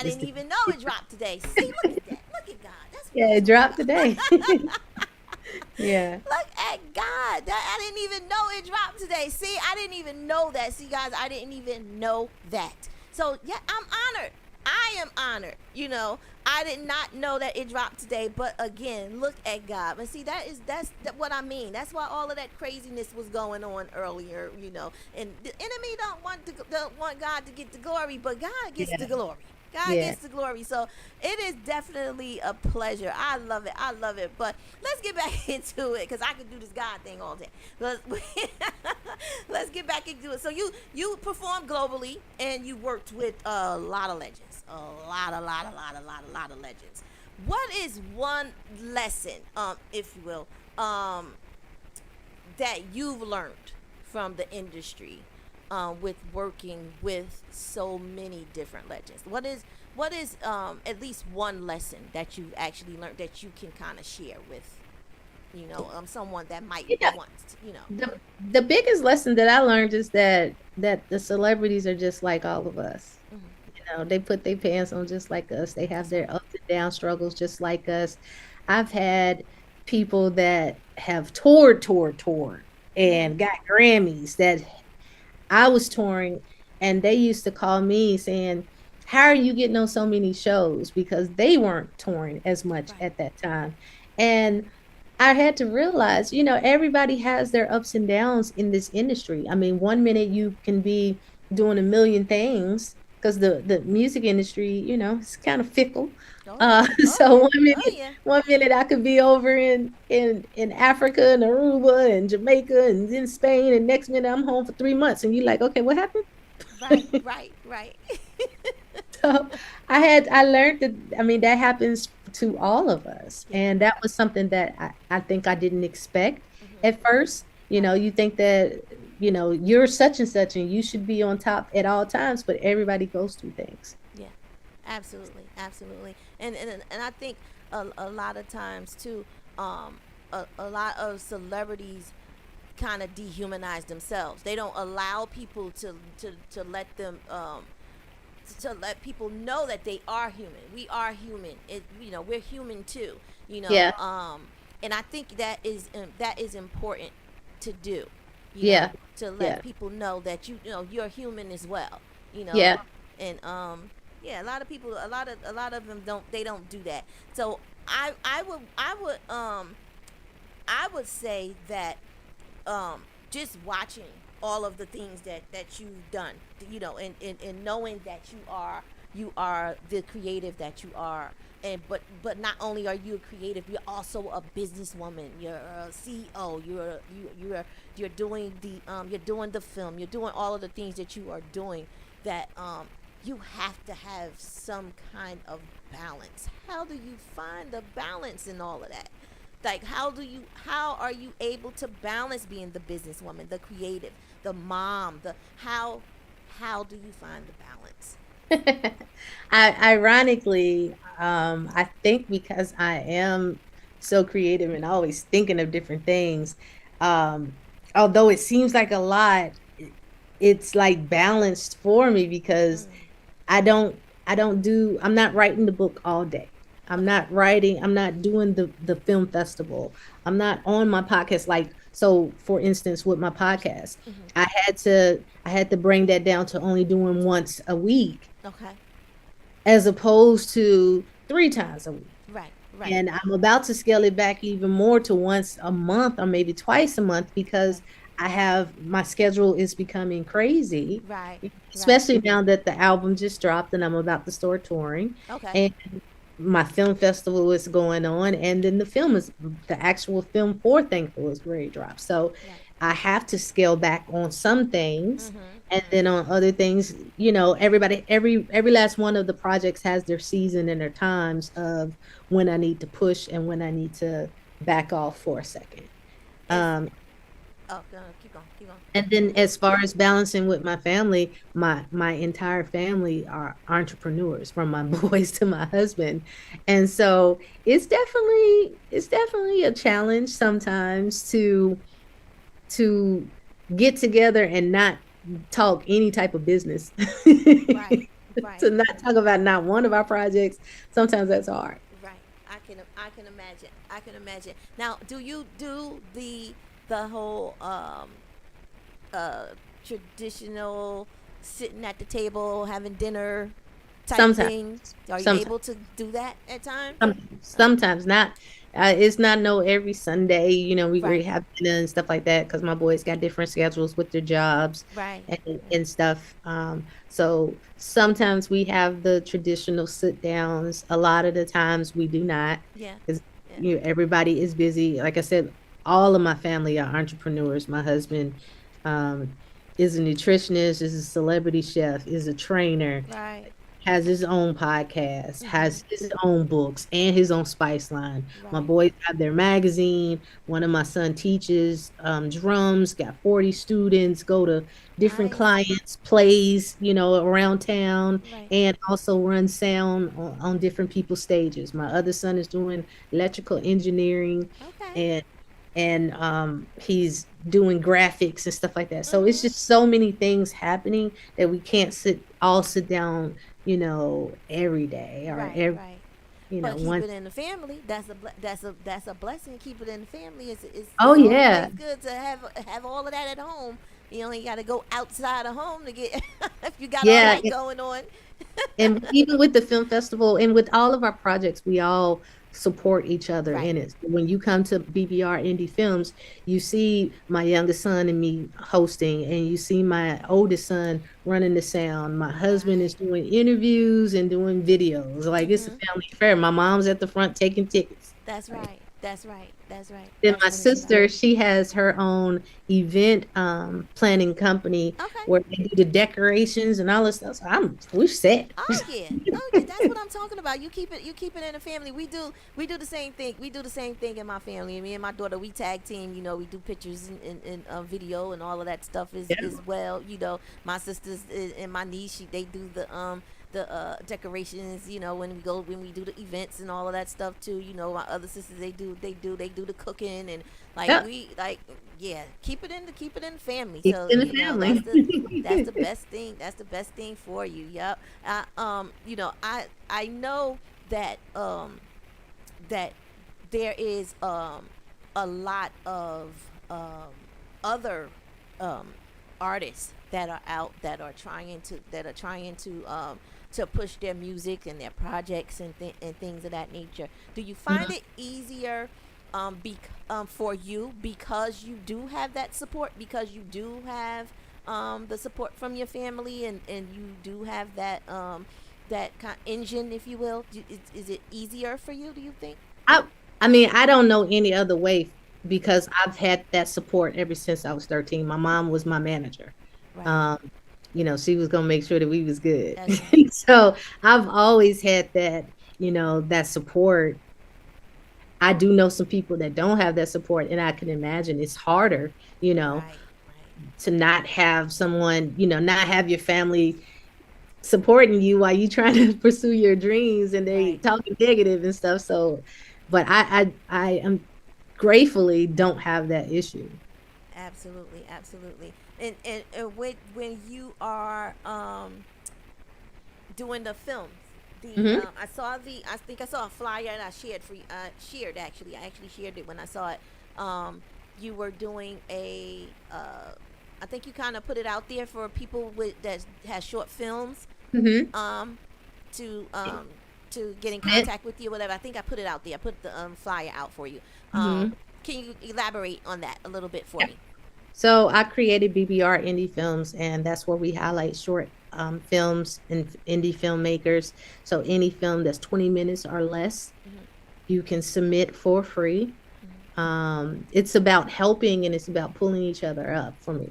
didn't to, even know it dropped today. See, look at that. Look at God. That's what yeah, I'm it dropped talking today. about. Yeah, Look at God. I didn't even know it dropped today. See, I didn't even know that. See, guys, I didn't even know that. So, yeah, I'm honored. I am honored. I did not know that it dropped today. But again, look at God. And see, that's what I mean. That's why all of that craziness was going on earlier. And the enemy don't want God to get the glory, but God gets yeah, the glory. God yeah. gets the glory. So it is definitely a pleasure. I love it. I love it. But let's get back into it, because I could do this God thing all day. Let's get back into it. So you performed globally, and you worked with a lot of legends. A lot of legends. What is one lesson, if you will, that you've learned from the industry, with working with so many different legends? What is at least one lesson that you've actually learned that you can kind of share with someone that might Yeah. want The biggest lesson that I learned is that the celebrities are just like all of us. They put their pants on just like us. They have their ups and down struggles just like us. I've had people that have toured, and got Grammys that I was touring, and they used to call me saying, "How are you getting on so many shows?" Because they weren't touring as much Right. at that time. And I had to realize, everybody has their ups and downs in this industry. I mean, one minute you can be doing a million things, because the music industry, it's kind of fickle. Oh yeah. Oh So yeah. one Oh minute, yeah. one minute I could be over in Africa and Aruba and Jamaica and in Spain, and next minute I'm home for 3 months, and you're like, okay, what happened? Right. Right. Right. So I learned that, I mean, that happens to all of us. Yeah. And that was something that I think I didn't expect Hmm. at first. Right. You think that, you're such and such and you should be on top at all times, but everybody goes through things. Yeah. Absolutely. Absolutely. And I think a lot of times too, a lot of celebrities kind of dehumanize themselves. They don't allow people to let them to let people know that they are human. We are human. We're human too. Yeah. And I think that is important to do. You know, Yeah. to Yeah. let people know that you're human as well. Yeah. And yeah, a lot of them don't do that. So I would say that just watching all of the things that you've done, and knowing that you are you are the creative that you are. And but not only are you a creative, you're also a businesswoman. You're a CEO. You're doing the film. You're doing all of the things that you are doing. That you have to have some kind of balance. How do you find the balance in all of that? Like how are you able to balance being the businesswoman, the creative, the mom, the how do you find the balance? Ironically, I think because I am so creative and always thinking of different things, um, although it seems like a lot, it's like balanced for me because I don't I'm not writing the book all day. I'm not doing the film festival. I'm not on my podcast like so for instance with my podcast, I had to bring that down to only doing once a week Okay. as opposed to 3 times a week. Right. Right. And I'm about to scale it back even more to once a month or maybe twice a month because I have my schedule is becoming crazy, Right. Right. especially now that the album just dropped and I'm about to start touring. Okay. And my film festival is going on, and then the actual film for Thankful is ready to drop. So Right. I have to scale back on some things, Mhm. and then on other things, every last one of the projects has their season and their times of when I need to push and when I need to back off for a second. Um, Oh, go, keep going. Keep going. and then as far as balancing with my family, my entire family are entrepreneurs from my boys to my husband. And so it's definitely a challenge sometimes to get together and not talk any type of business. Right. Right. To not talk about not one of our projects. Sometimes that's hard. Right. I can imagine. I can imagine. Now, do you do the whole uh traditional sitting at the table having dinner type Sometimes. thing? Are you Sometimes. able to do that at times? Sometimes not. It's not no every Sunday. We Right. have dinner and stuff like that because my boys got different schedules with their jobs Right. and stuff. So sometimes we have the traditional sit downs. A lot of the times we do not Yeah. because Yeah. everybody is busy. Like I said, all of my family are entrepreneurs. My husband um, is a nutritionist, is a celebrity chef, is a trainer, Right. has his own podcast, has his own books, and his own spice line. My Right. boys have their magazine. One of my son teaches drums, got 40 students, go to different Nice. clients, plays, around town, Right. and also run sound on different people's stages. My other son is doing electrical engineering Okay. and he's doing graphics and stuff like that. So it's Mhm. just so many things happening that we can't sit down, every day or Right. every, Right. But keep once. it in the family. That's a blessing. Keep it in the family. Oh It's yeah. always good to have all of that at home. You only got to go outside of home to get if you got all Yeah, that going on. and even with the film festival and with all of our projects, we all support each other Right. in it. So when you come to BBR Indie Films, you see my youngest son and me hosting, and you see my oldest son running the sound. My husband is Right. doing interviews and doing videos. Like it's a Mhm. family affair. My mom's at the front taking tickets. That's Like, right. That's right. That's right. then That's my what it's about. sister, she has her own event planning company Okay. where they do the decorations and all this stuff. So we're set. Oh yeah. Oh yeah. That's what I'm talking about. You keep it in the family. We do the same thing. We do the same thing in my family. Me and my daughter, we tag team. We do pictures and video and all of that stuff Yeah. as well. My sisters and my niece, they do the decorations. When we do the events and all of that stuff too. My other sisters, they do the cooking and Yeah. we like yeah. Keep it in the family. Keep So it in the family. that's the best thing. That's the best thing for you. Yep. I know that there is a lot of other um, artists that are out that are trying to push their music and their projects and things of that nature. Do you find it easier for you because you do have that support, because you do have the support from your family, and you do have that engine, if you will? Is it easier for you, do you think? I I mean, I don't know any other way because I've had that support ever since I was 13. My mom was my manager. Right. Um, she was gonna make sure that we was good. That's right. So I've always had that, that support. I do know some people that don't have that support, and I can imagine it's harder, Right. to not have someone, not have your family supporting you while you trying to pursue your dreams and they Right. talking negative and stuff. So, but I am gratefully don't have that issue. Absolutely. Absolutely. And when you are doing the film, Hmm. I think I saw a flyer and I shared actually. I actually shared it when I saw it. You were doing I think you kind of put it out there for people that has short films, Hmm. um, to get in Submit. contact with you, whatever. I think I put it out there. I put the flyer out for you. Hmm. Can you elaborate on that a little bit for Yeah. me? So I created BBR Indie Films, and that's where we highlight short films and indie filmmakers. So any film that's 20 minutes or less, Hmm. you can submit for free. It's about helping and it's about pulling each other up for me.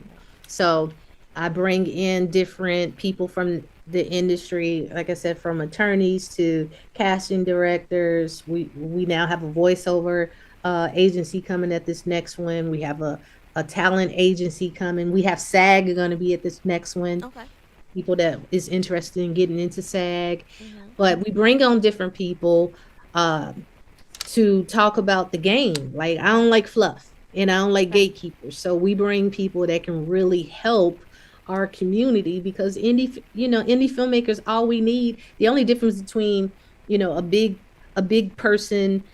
So I bring in different people from the industry, like I said, from attorneys to casting directors. We now have a voiceover agency coming at this next one. We have a talent agency coming. We have SAG going to be at this next one. Okay. People that is interested in getting into SAG, Hmm. but we bring on different people. Uh, to talk about the game. Like I don't like fluff and I don't like Right. gatekeepers. So we bring people that can really help our community because indie filmmakers all we need, the only difference between, a big person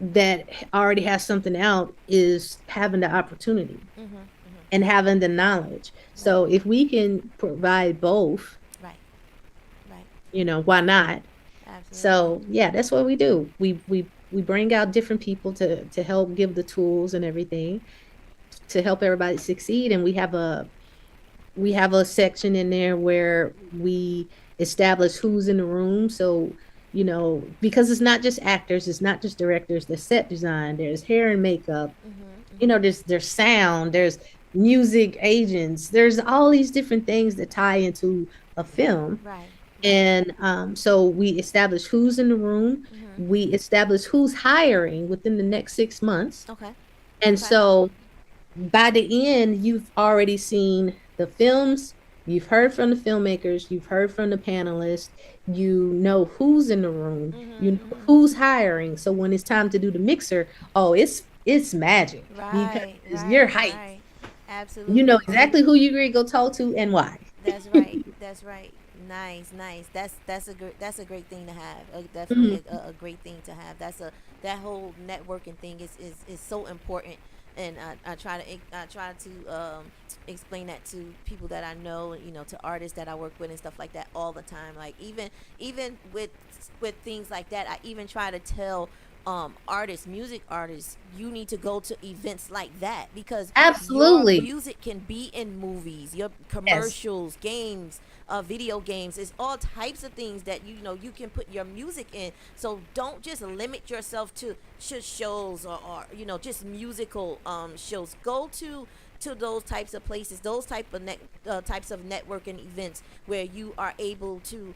that already has something out is having the opportunity Hmm. Hmm. and having the knowledge. Right. So if we can provide both, Right. Right. why not? Absolutely. So yeah, that's what we do. We bring out different people to help give the tools and everything to help everybody succeed. And we have a section in there where we establish who's in the room. So because it's not just actors, it's not just directors. There's set design, there's hair and makeup. Hmm. Hmm. There's sound, there's music agents. There's all these different things that tie into a film. Right. Right. And so we establish who's in the room. Hmm. We establish who's hiring within the next 6 months. Okay. And Okay. so by the end, you've already seen the films, you've heard from the filmmakers, you've heard from the panelists, you know who's in the room, you Hmm. know Hmm. who's hiring. So when it's time to do the mixer, oh, it's magic Right. because you're Right. hyped. Right. You know Absolutely. exactly who you're going to go talk to and why. That's right. That's right. Nice, nice. That's a great thing to have. Mhm. Definitely a great thing to have. That whole networking thing is so important, and I try to explain that to people that I know, to artists that I work with and stuff like that all the time. Like even with things like that, I even try to tell music artists, you need to go to events like that because your Absolutely. music can be in movies, your Yes. commercials, games, video games. It's all types of things that you can put your music in. So don't just limit yourself to shows or just musical shows. Go to those types of places, those types of networking events where you are able to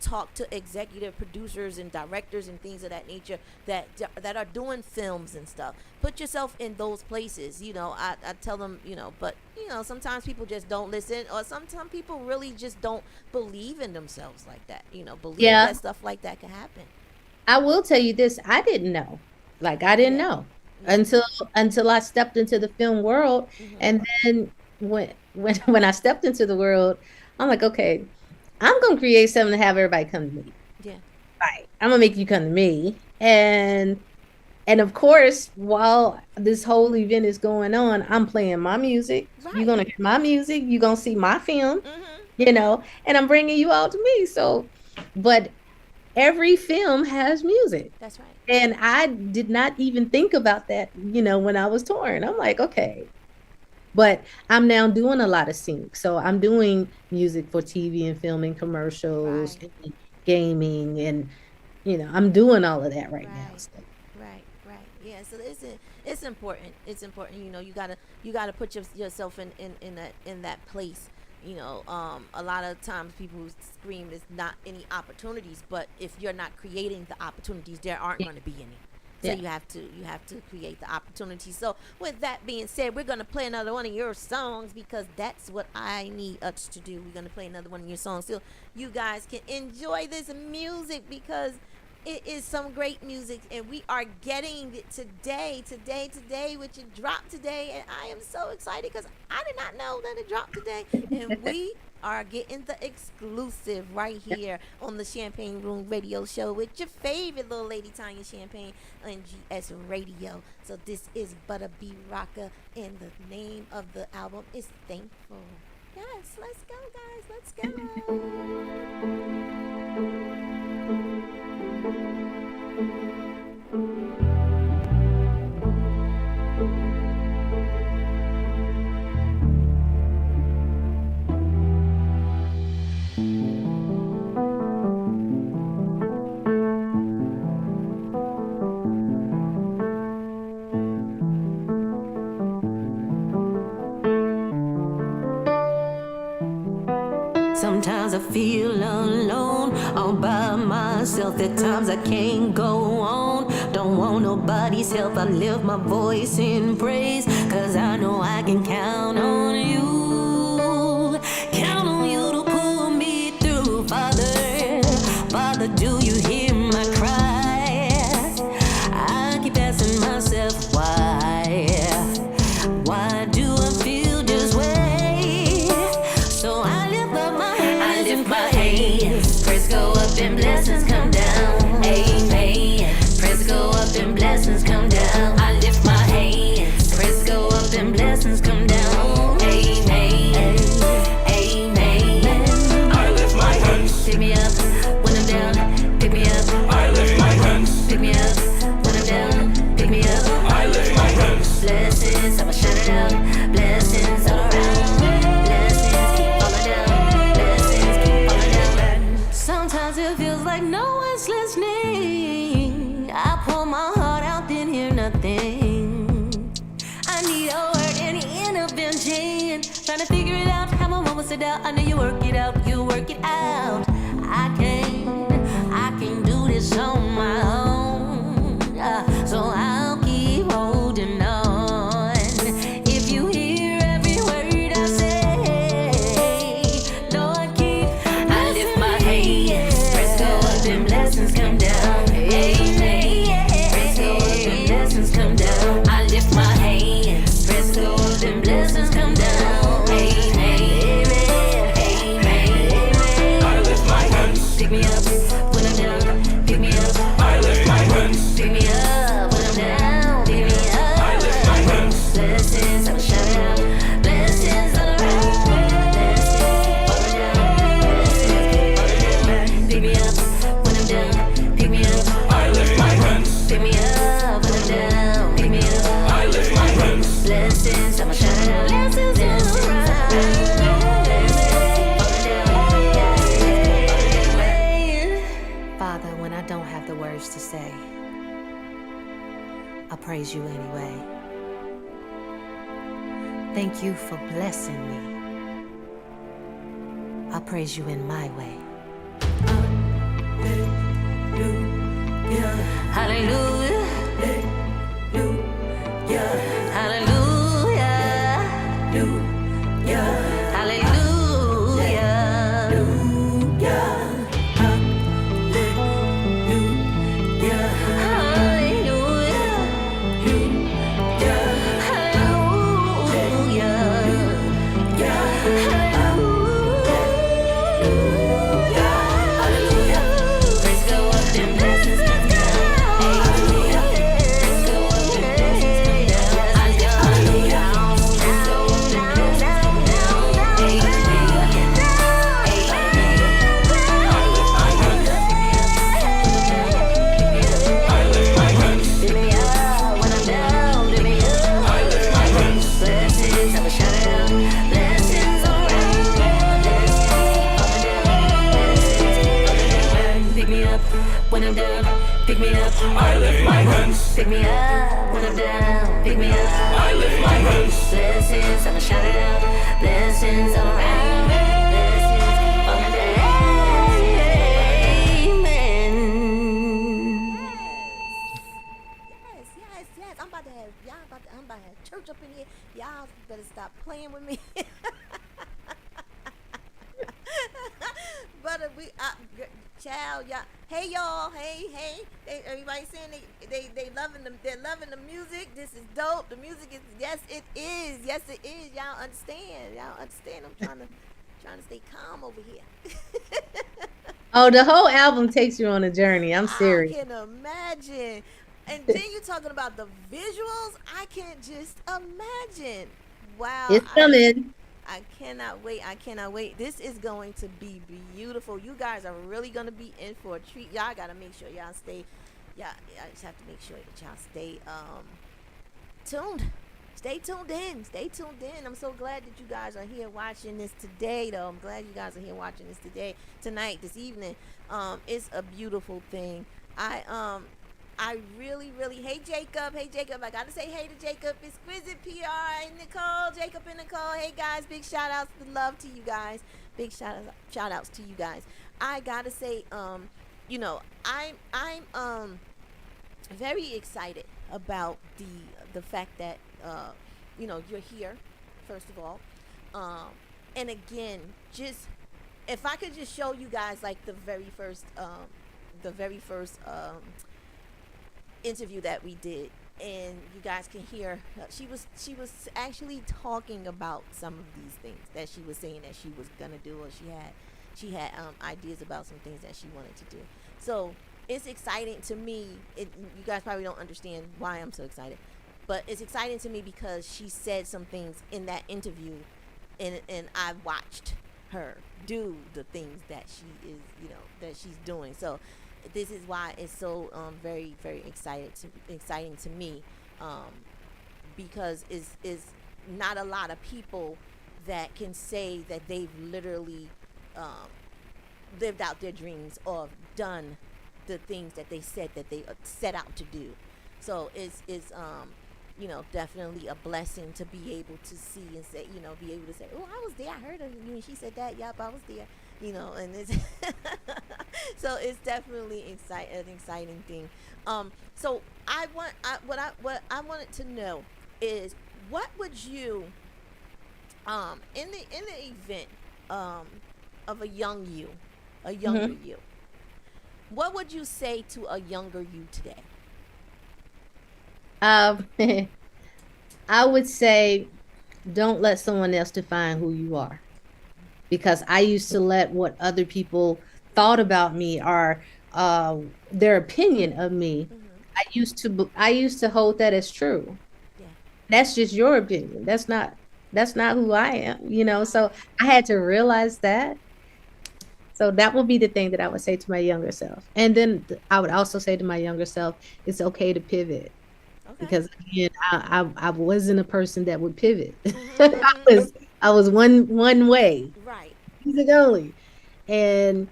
talk to executive producers and directors and things of that nature that are doing films and stuff. Put yourself in those places. I tell them, but sometimes people just don't listen, or some people really just don't believe in themselves like that. Believe Yeah. that stuff like that can happen. I will tell you this, I didn't know. Like I didn't Yeah. know Yeah. until I stepped into the film world. Hmm. And then when I stepped into the world, I'm like, okay, I'm gonna create something to have everybody come to me. Yeah. Right. I'm gonna make you come to me. And of course, while this whole event is going on, I'm playing my music. You're Right. gonna hear my music. You're gonna see my film, Hmm. and I'm bringing you all to me. So, but every film has music. That's right. And I did not even think about that, when I was touring. I'm like, okay, But I'm now doing a lot of sync. So I'm doing music for TV and film and commercials Right. and gaming and I'm doing all of that right now. Right. So, Right. Yeah. So it's important. It's important. You gotta put yourself in that place. A lot of times people scream there's not any opportunities, but if you're not creating the opportunities, there aren't yeah. going to be any. So Yeah. you have to create the opportunities. So with that being said, we're gonna play another one of your songs because that's what I need us to do. We're gonna play another one of your songs so you guys can enjoy this music because it is some great music and we are getting it today which it dropped today, and I am so excited because I did not know that it dropped today, and we are getting the exclusive right here on the Champagne Room Radio Show with your favorite little lady Tanya Champagne on GS Radio. So this is Butter B Rocker and the name of the album is Thankful. Yes, let's go guys, let's go. Sometimes I feel alone, all by myself. At times I can't go on. Don't want nobody's help. I lift my voice in praise, 'cause I know I can count on you. Count on you to pull me through, Father. Father, do you hear my cry? I keep asking myself why. Why do I feel this way? So I lift up my hands, prayers go up and blessings come down. Amen. Prayers go up and blessings come down. I lift my hands, prayers go up and blessings come down. Amen. Amen. I lift my hands. Pick me up when I'm down. Pick me up. I lift my hands. Pick me up when I'm down. Pick me up. I lift my hands. Blessings, I'ma shout it out. Blessings all around. Blessings keep falling down. Blessings keep falling down. Sometimes it feels like no one's listening. I pour my heart out, then hear nothing. I need a word, any intervention. Trying to figure it out, have my moments to doubt. I know you work it out, you work it out. I can do this on my own. So I'll keep holding on. If you hear every word I say, Lord, I lift my hands. Prayers go up and blessings come down. Amen. Prayers go up and blessings come down. I lift my hands. Prayers go up and blessings come down. Amen. Amen. I lift my hands. Pick me up when I'm down. Pick me up. I lift my hands. Pick me up when I'm down. Pick me up. I lift my hands. Blessings, I'ma shout it out. Blessings all around. Blessings all around. Blessings all around. Pick me up when I'm down. Pick me up. I lift my hands. Pick me up when I'm down. Pick me up. I lift my hands. Blessings, I'ma shout it out. Blessings all around. Father, when I don't have the words to say, I praise you anyway. Thank you for blessing me. I praise you in my way. Hallelujah. Hallelujah. Hallelujah. Hallelujah. Down. Pick me up when I'm down. Pick me up. I lift my hands. Blessings, I'ma shout it out. Blessings all around. Blessings keep falling down. Amen. Yes. I'm about to have church up in here. Y'all better stop playing with me. But child, y'all. Hey y'all. Hey. Everybody saying they loving them. They're loving the music. This is dope. The music is yes it is. Y'all understand. I'm trying to stay calm over here. Oh, the whole album takes you on a journey. I'm serious. I can imagine. And then you're talking about the visuals. I can't just imagine. Wow. It's coming. I cannot wait. This is going to be beautiful. You guys are really going to be in for a treat. Y'all got to make sure y'all stay. I just have to make sure that y'all stay tuned. Stay tuned in. I'm so glad that you guys are here watching this today, though. I'm glad you guys are here watching this today, tonight, this evening. It's a beautiful thing. I really, hey Jacob, I gotta say hey to Jacob, Exquisite PR, and Nicole, Jacob and Nicole. Hey guys, big shout outs to love to you guys. Big shout outs to you guys. I gotta say, I'm very excited about the fact that you're here, first of all. And again, just if I could just show you guys like the very first interview that we did, and you guys can hear she was actually talking about some of these things that she was saying that she was gonna do, or she had ideas about some things that she wanted to do. So it's exciting to me. You guys probably don't understand why I'm so excited, but it's exciting to me because she said some things in that interview, and I watched her do the things that she is, that she's doing. So this is why it's so very, very exciting to me, because it's not a lot of people that can say that they've literally lived out their dreams or done the things that they said that they set out to do. So it's definitely a blessing to be able to see and say, be able to say, oh, I was there, I heard of you, and she said that, yep, I was there. And it's so it's definitely an exciting thing. So what I wanted to know is, what would you in the event of a younger you, what would you say to a younger you today? I would say, don't let someone else define who you are. Because I used to let what other people thought about me, or their opinion of me. Mm-hmm. I used to hold that as true. Yeah. That's just your opinion. That's not who I am. So I had to realize that. So that would be the thing that I would say to my younger self. And then I would also say to my younger self, it's okay to pivot. Okay. Because again, I wasn't a person that would pivot. Mm-hmm. I was one way. Right. Music only. And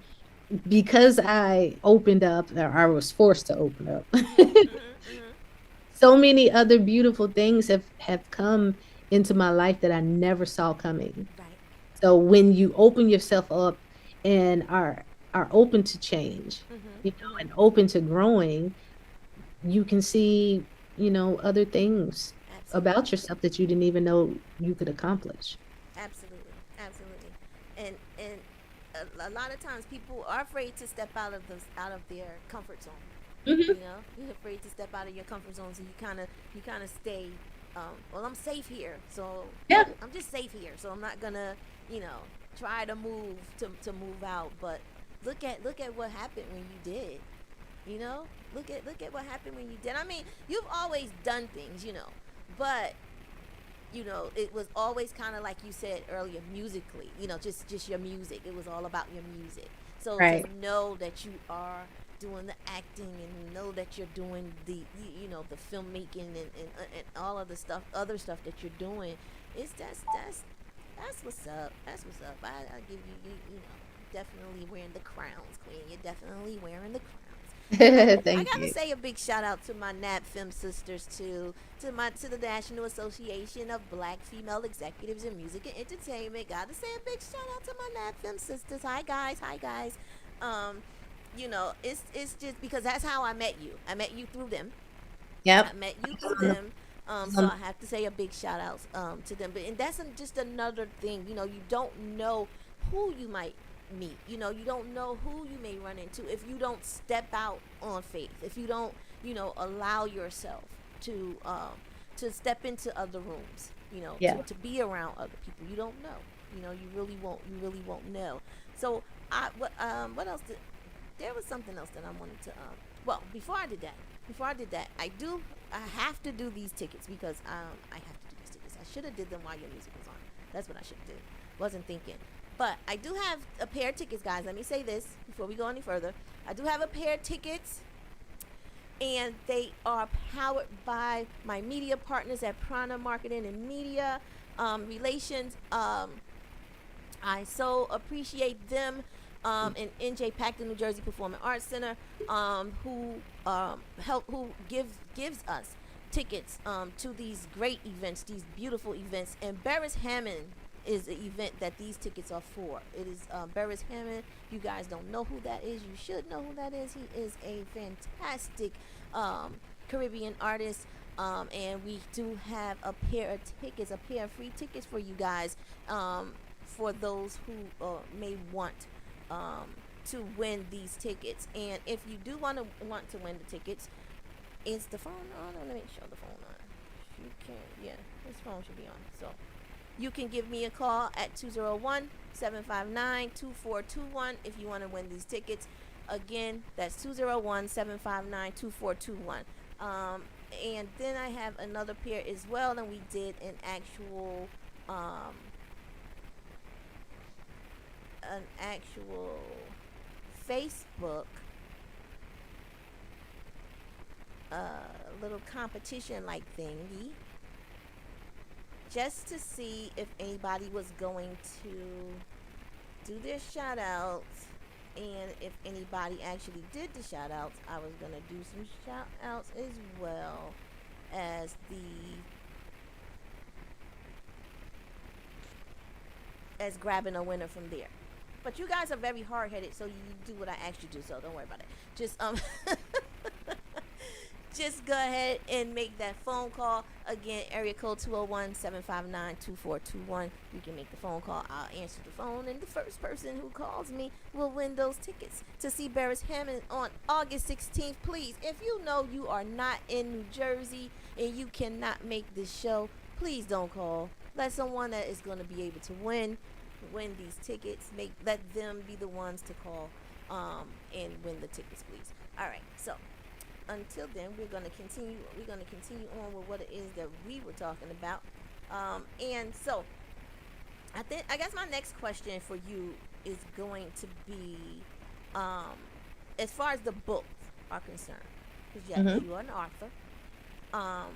because I opened up, or I was forced to open up, so many other beautiful things have come into my life that I never saw coming. Right. So when you open yourself up and are open to change, and open to growing, you can see, other things about yourself that you didn't even know you could accomplish. Absolutely. And a lot of times people are afraid to step out of their comfort zone. Mm-hmm. You're afraid to step out of your comfort zone, so you kind of stay. Well, I'm safe here, so yeah. I'm just safe here, so I'm not gonna, try to move out. But look at what happened when you did. Look at what happened when you did. I mean, you've always done things, but it was always kind of like you said earlier, musically, just your music. It was all about your music. So right. To know that you are doing the acting, and know that you're doing the filmmaking and all of the other stuff that you're doing, that's what's up. That's what's up. I give you definitely wearing the crowns, queen. You're definitely wearing the crowns. I Thank gotta you. say a big shout out to my NABFEM sisters too, to the National Association of Black Female Executives in Music and Entertainment. Gotta say a big shout out to my NABFEM sisters. Hi guys, hi guys. Um, it's just because that's how I met you. I met you through them. Yep. I met you through them. So I have to say a big shout out to them. But and that's just another thing. You don't know who you might meet. You don't know who you may run into if you don't step out on faith. If you don't, allow yourself to step into other rooms. Yeah. To be around other people. You don't know. You really won't. You really won't know. So what else did? There was something else that I wanted to. Well, before I did that, I have to do these tickets because I have to do these tickets. I should have did them while your music was on. That's what I should have did. Wasn't thinking. But I do have a pair of tickets, guys. Let me say this before we go any further. I do have a pair of tickets, and they are powered by my media partners at Prana Marketing and Media Relations. I so appreciate them. And NJ Packton, New Jersey Performing Arts Center, who gives us tickets to these great events, these beautiful events. And Beres Hammond is the event that these tickets are for. It is Beres Hammond. You guys don't know who that is. You should know who that is. He is a fantastic Caribbean artist. And we do have a pair of free tickets for you guys, for those who may want to win these tickets. And if you do want to win the tickets, is the phone on? Let me show the phone on. You can, yeah, this phone should be on. So you can give me a call at 201-759-2421 if you want to win these tickets. Again, that's 201-759-2421. And then I have another pair as well, and we did an actual Facebook little competition like thingy, just to see if anybody was going to do their shout outs, and if anybody actually did the shout outs, I was gonna do some shout outs as well as grabbing a winner from there. But you guys are very hard-headed, so you do what I asked you to, so don't worry about it. Just just go ahead and make that phone call. Again, area code 201-759-2421. You can make the phone call. I'll answer the phone, and the first person who calls me will win those tickets to see Beres Hammond on August 16th. Please, if you know you are not in New Jersey and you cannot make this show, please don't call. Let someone that is going to be able to win these tickets. Let them be the ones to call and win the tickets, please. All right, so until then, we're going to continue on with what it is that we were talking about. And so I guess my next question for you is going to be, as far as the books are concerned, because you are an author. How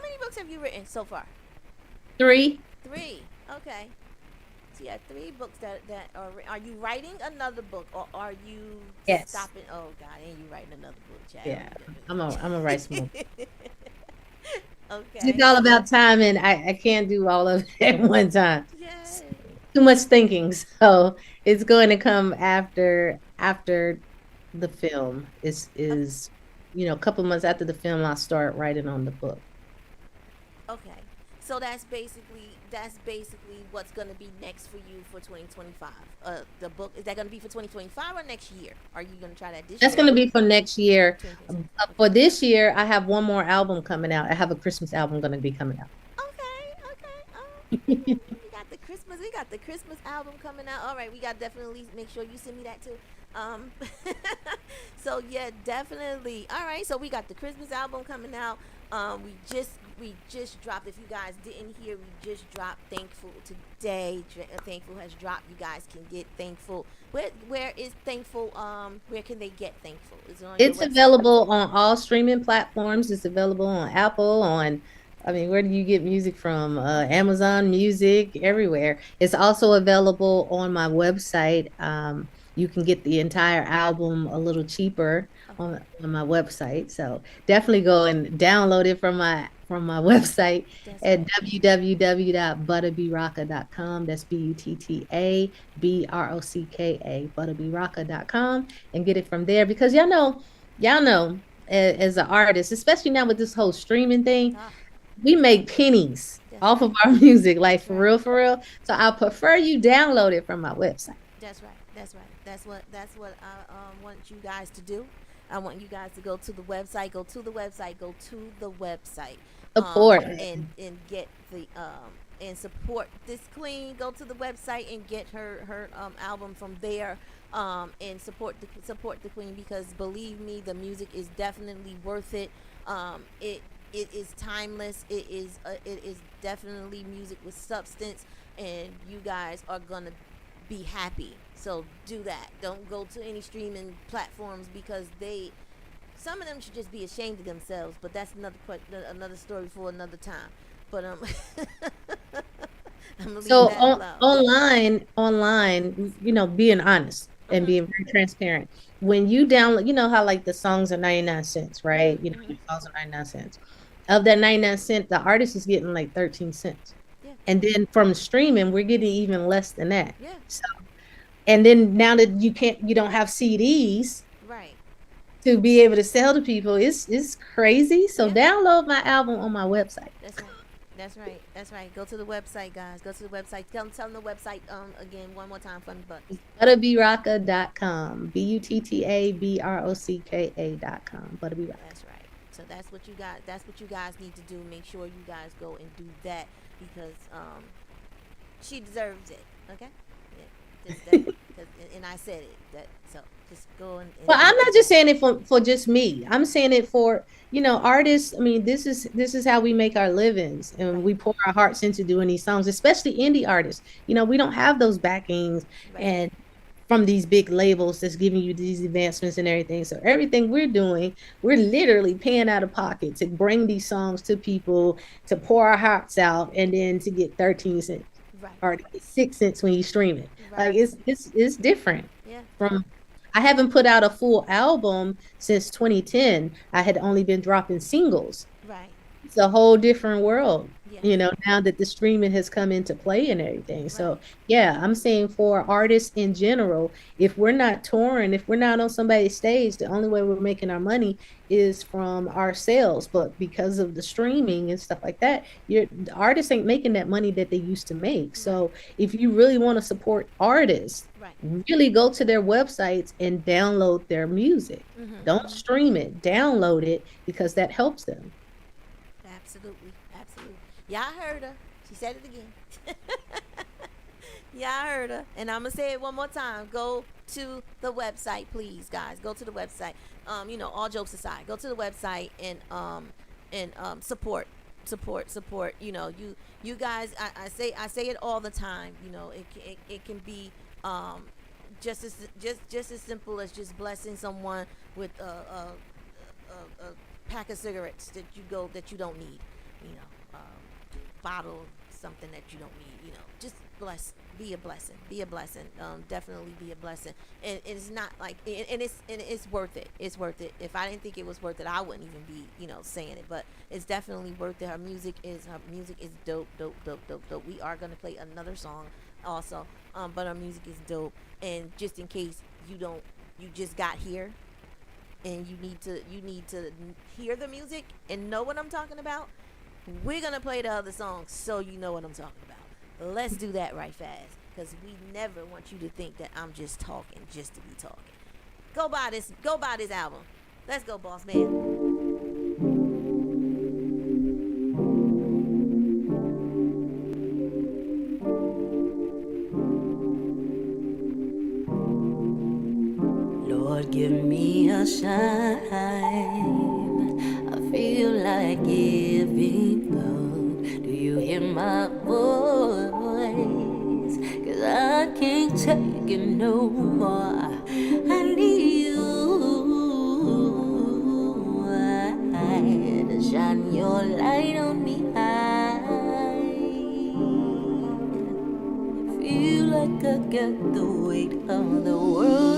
many books have you written so far? 3. 3. Okay. So you have 3 books that are you writing another book, or are you stopping? Oh God, ain't you writing another book, Chad? Yeah, I'm gonna write some more. Okay. It's all about time, and I can't do all of it at one time. Yes. Too much thinking, so it's going to come after the film is a couple months after the film. I'll start writing on the book. Okay. So that's basically what's going to be next for you for 2025. The book, is that going to be for 2025 or next year? Are you going to try that this year? That's going to be for next year. For this year, I have one more album coming out. I have a Christmas album going to be coming out. Okay. We got the Christmas album coming out. All right, we got definitely make sure you send me that too. So yeah, definitely. All right, so we got the Christmas album coming out. We just dropped, if you guys didn't hear, we just dropped Thankful today. Thankful has dropped. You guys can get Thankful. Where is Thankful? Where can they get Thankful? It's available on all streaming platforms. It's available on Apple, where do you get music from? Amazon Music, everywhere. It's also available on my website, you can get the entire album a little cheaper on my website. So definitely go and download it from my website at www.butterbyrocka.com. That's BUTTABROCKA, butterbyrocka.com, and get it from there, because y'all know, as an artist, especially now with this whole streaming thing, we make pennies off of our music, like for real, for real. So I prefer you download it from my website. That's right. That's right. That's what I want you guys to do. I want you guys to go to the website. Go to the website. Go to the website. Support and get the and support this queen. Go to the website and get her album from there. And support the queen, because believe me, the music is definitely worth it. It is timeless. It is definitely music with substance, and you guys are gonna be happy. So do that. Don't go to any streaming platforms, because some of them should just be ashamed of themselves. But that's another story for another time. But I'm gonna so leave that online, being honest and being very transparent. When you download, you know how like the songs are 99 cents, right? Your songs are 99 cents. Of that 99 cents, the artist is getting like 13 cents. Yeah. And then from streaming, we're getting even less than that. Yeah. So, and then now that you don't have CDs, right, to be able to sell to people, it's crazy. So download my album on my website. That's right. Go to the website, guys. Go to the website. Tell them the website again one more time for me, but butterbyrocka.com. BUTTABROCKA.com. Butterbyrocka. That's right. So that's what you guys need to do. Make sure you guys go and do that, because she deserves it. Okay? Yeah. And I said it. So just go and well, I'm not just saying it for just me. I'm saying it for artists. I mean, this is how we make our livings, and we pour our hearts into doing these songs, especially indie artists. We don't have those backings and from these big labels that's giving you these advancements and everything. So everything we're doing, we're literally paying out of pocket to bring these songs to people, to pour our hearts out, and then to get 13 cents or 6 cents when you stream it. Like it's different. Yeah. I haven't put out a full album since 2010. I had only been dropping singles. Right. It's a whole different world, Yeah. now that the streaming has come into play and everything. So yeah, I'm saying for artists in general, if we're not touring, if we're not on somebody's stage, the only way we're making our money is from our sales. But because of the streaming and stuff like that, the artists ain't making that money that they used to make. So if you really want to support artists, really go to their websites and download their music. Don't stream it, download it, because that helps them. Absolutely. Y'all heard her. She said it again. Y'all heard her. And I'm going to say it one more time. Go to the website, please, guys. Go to the website. All jokes aside, go to the website and support. You guys, I say it all the time. It can be just as simple as just blessing someone with a pack of cigarettes that you don't need, bottle something that you don't need, just be a blessing, definitely be a blessing. And it's not like, and it's worth it. It's worth it. If I didn't think it was worth it, I wouldn't even be, saying it, but it's definitely worth it. Her music is dope. We are going to play another song also, but her music is dope. And just in case you just got here and you need to hear the music and know what I'm talking about, we're going to play the other songs so you know what I'm talking about. Let's do that right fast, because we never want you to think that I'm just talking just to be talking. Go buy this album. Let's go, boss man. Lord, give me a sign. I feel like giving up. Do you hear my voice? 'Cause I can't take it no more. I need you to shine your light on me. I feel like I got the weight of the world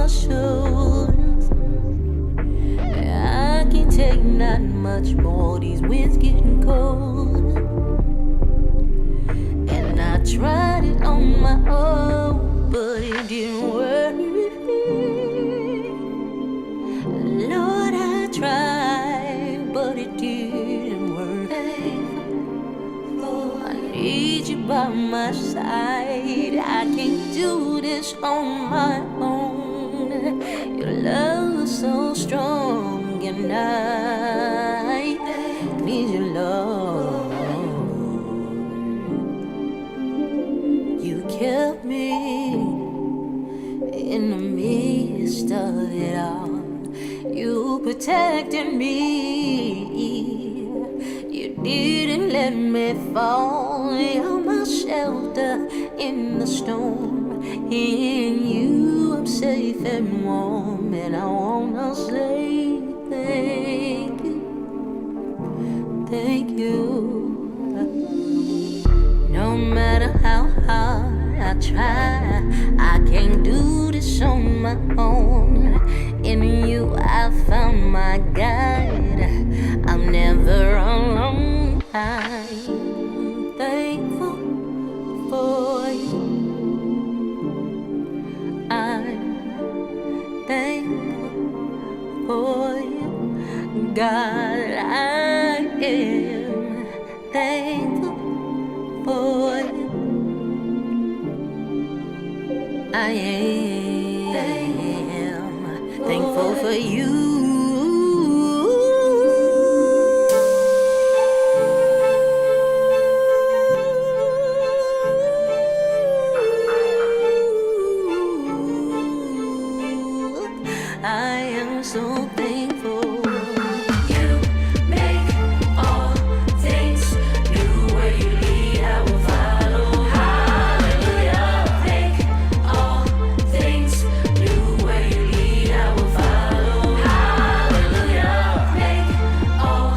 my shoulders. I can't take not much more. These winds getting cold, and I tried it on my own, but it didn't work. Lord, I tried, but it didn't work. I need you by my side. I can't do this on my own. Your love is so strong, and I need your love. You kept me in the midst of it all. You protected me. You didn't let me fall. You're my shelter in the storm. In you I'm safe and warm. And I wanna say thank you. Thank you. No matter how hard I try, I can't do this on my own. In you I found my guide. I'm never alone. I'm thankful for you. I'm thankful for you. God, I am thankful for you. I am thankful for you. I am so thankful. You make all things new. Where you lead, I will follow. Hallelujah. Make all things new. Where you lead, I will follow. Hallelujah. Make all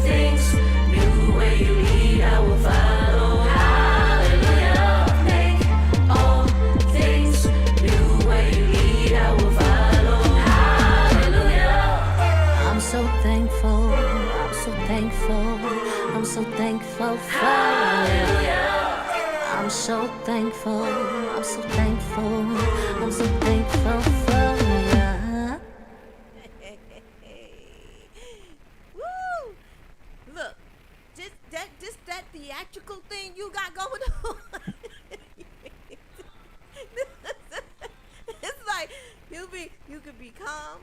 things new. Where you lead, I will follow. Hallelujah. Make all things new. Where you lead, I will follow. I'm so thankful, I'm so thankful, I'm so thankful for Hallelujah. I'm so thankful, I'm so thankful, I'm so thankful for you. Woo! Look, just that theatrical thing you got going on. It's like you could be calm,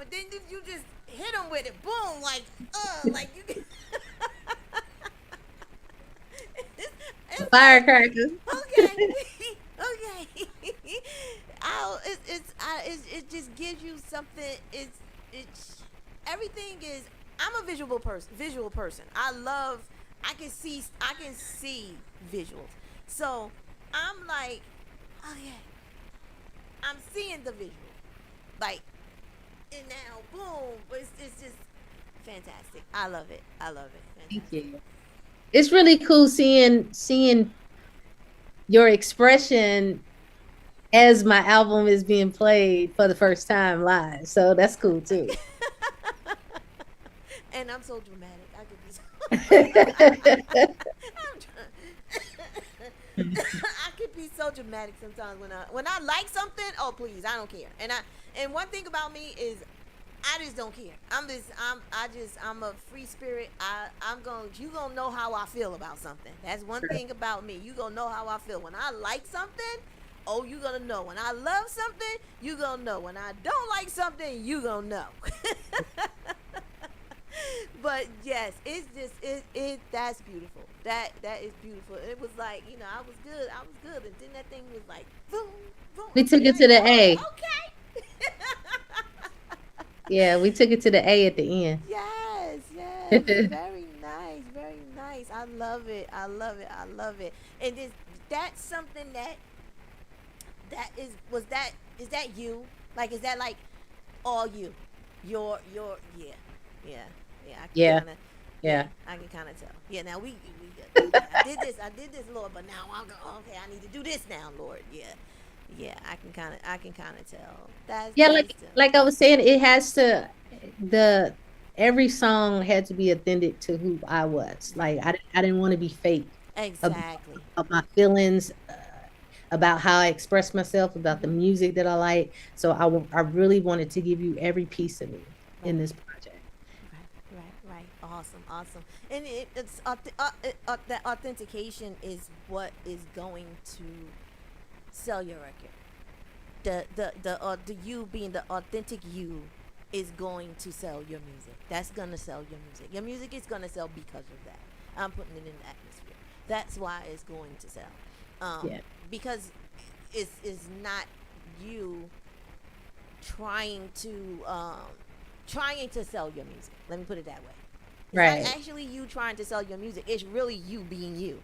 and then you just hit them with it, boom, like you. It's Firecrackers. okay. Okay. It just gives you something. It's everything is. I'm a visual person. I can see visuals. So I'm like, oh yeah, I'm seeing the visual, like, and now boom, it's just fantastic. I love it. Fantastic. Thank you. It's really cool seeing your expression as my album is being played for the first time live. So that's cool too. And I'm so dramatic. I could be so I could be so dramatic sometimes when I like something. Oh please, I don't care. And one thing about me is I just don't care. I'm a free spirit. You gonna know how I feel about something. That's one thing about me. You gonna know how I feel. When I like something, oh, you gonna know. When I love something, you gonna know. When I don't like something, you gonna know. But yes, it's just that's beautiful. That is beautiful. It was like, I was good, and then that thing was like boom, boom. We took it to the A. Okay. Yeah, we took it to the A at the end. Yes. Very nice, very nice. I love it. And that's something is that you? Like, is that like all you? Your yeah. I can kind of tell. Yeah, now we I did this, Lord, but now I'm going, okay, I need to do this now, Lord. Yeah. Yeah, I can kind of tell. Yeah, That's like I was saying, it has to the every song had to be authentic to who I was. Like I didn't want to be fake about, exactly. about my feelings, about how I express myself, about the music that I like. So I really wanted to give you every piece of me in Right. this project. Right. Awesome, awesome. And that authentication is what is going to sell your record. The you being the authentic you is going to sell your music. That's gonna sell your music. Your music is gonna sell because of that. I'm putting it in the atmosphere. That's why it's going to sell. Yeah. Because it's not you trying to trying to sell your music. Let me put it that way. It's Right. not actually you trying to sell your music. It's really you being you.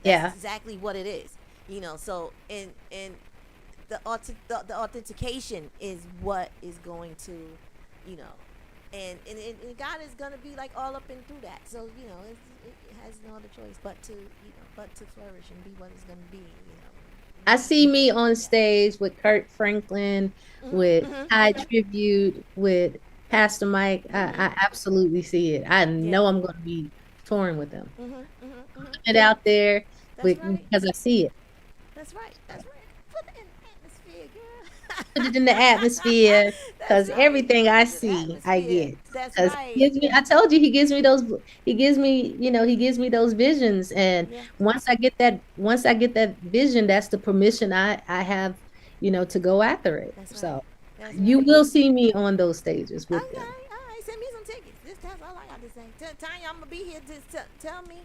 That's Yeah. exactly what it is. So in the authentication is what is going to, you know, and God is gonna be like all up and through that. So it has no other choice but to flourish and be what it's gonna be. I see me on stage with Kurt Franklin, with High Okay. Tribute, with Pastor Mike. I absolutely see it. I Yeah. know I'm going to be touring with them. It Yeah. out there That's with right. because I see it. That's right. That's right. Put it in the atmosphere, Put girl. it in the atmosphere That's because right. everything Put I it in the see, I atmosphere. get. That's Because right. he gives me, I told you, he gives me, he gives me those visions. And Yeah. once I get that vision, that's the permission I have, to go after it. That's right. So That's you right. will see me on those stages Okay, with them. all right. Send me some tickets. That's all I got to say. Tanya, I'm gonna be here. Just tell me.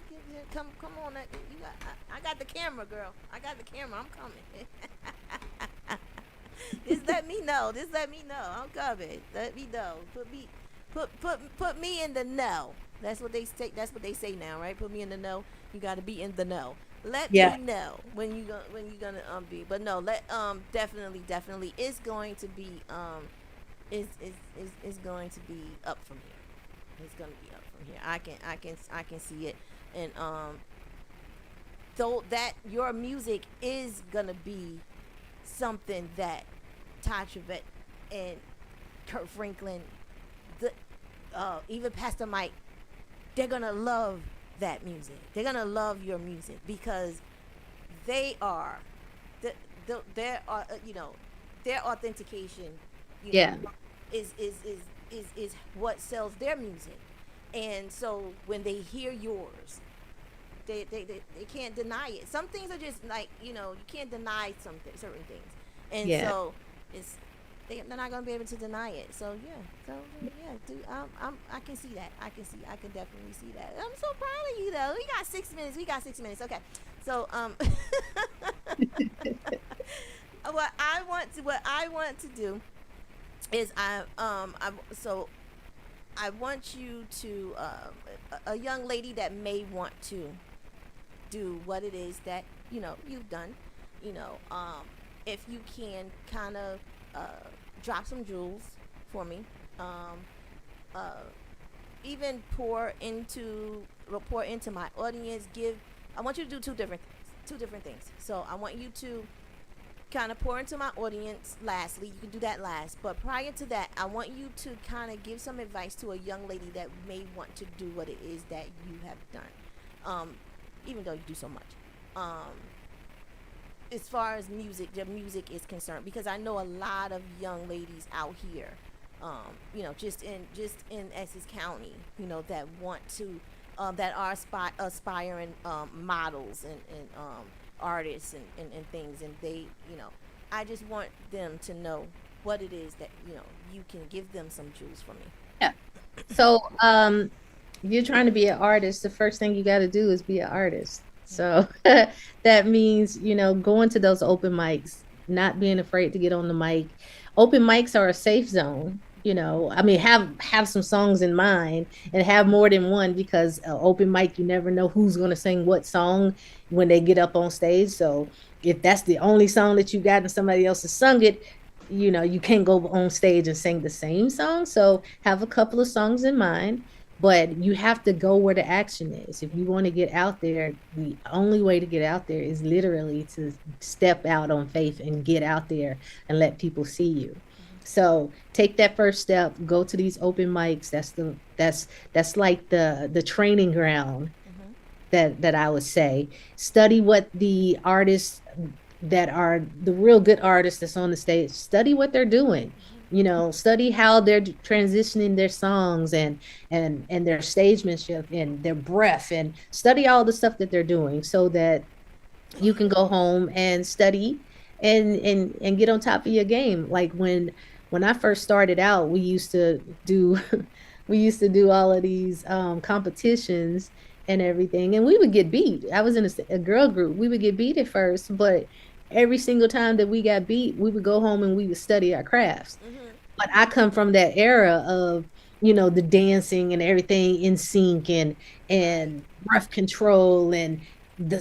Come on. I got the camera, girl. I got the camera. I'm coming. Just let me know. Just let me know. I'm coming. Let me know. Put me in the know. That's what they say. That's what they say now, right? Put me in the know. You got to be in the know. Let Yeah. me know when you gonna be. But no, definitely it's going to be is going to be up from here. It's going to be up from here. I can see it. And though that your music is gonna be something that Ty Trivet and Kurt Franklin, the even Pastor Mike, they're gonna love that music. They're gonna love your music because they are, their their authentication, Yeah. is what sells their music, and so when they hear yours, they can't deny it. Some things are just like you can't deny certain things, and Yeah. so it's they're not gonna be able to deny it. Dude, I can see that. I can definitely see that. I'm so proud of you though. We got 6 minutes. Okay, so what I want to do is I want you to a young lady that may want to do what it is that you've done, you know if you can kind of drop some jewels for me, um, uh, even pour into my audience. I want you to do two different things. So I want you to kind of pour into my audience lastly. You can do that last, but prior to that, I want you to kind of give some advice to a young lady that may want to do what it is that you have done, even though you do so much, as far as the music is concerned, because I know a lot of young ladies out here, just in Essex County, that want to, that are aspiring models and artists and things, and they, I just want them to know what it is that you can give them some jewels from me. Yeah. So, if you're trying to be an artist, the first thing you got to do is be an artist. So that means, going to those open mics, not being afraid to get on the mic. Open mics are a safe zone. I mean, have some songs in mind and have more than one, because open mic, you never know who's going to sing what song when they get up on stage. So if that's the only song that you got and somebody else has sung it, you can't go on stage and sing the same song. So have a couple of songs in mind. but you have to go where the action is. If you want to get out there, the only way to get out there is literally to step out on faith and get out there and let people see you. So take that first step, go to these open mics. That's like the training ground that I would say. Study what the artists that are the real good artists that's on the stage, study what they're doing. Study how they're transitioning their songs and their stagemanship and their breath, and study all the stuff that they're doing so that you can go home and study and get on top of your game. Like when I first started out, we used to do we used to do all of these competitions and everything, and we would get beat. I was in a girl group. We would get beat at first, but every single time that we got beat, we would go home and we would study our crafts. But I come from that era of, the dancing and everything in sync and breath control and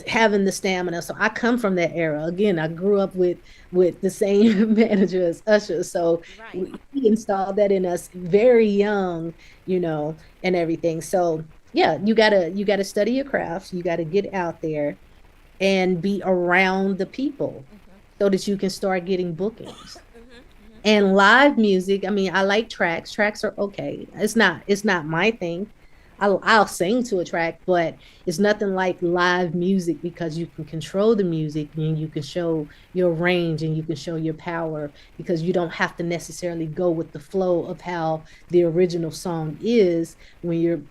having the stamina. So I come from that era. Again, I grew up with the same manager as Usher. So Right. he installed that in us very young, and everything. So yeah, you gotta study your crafts. You gotta get out there and be around the people so that you can start getting bookings. And live music, I mean, I like tracks. Tracks are okay. It's not my thing. I'll sing to a track, but it's nothing like live music because you can control the music and you can show your range and you can show your power because you don't have to necessarily go with the flow of how the original song is when you're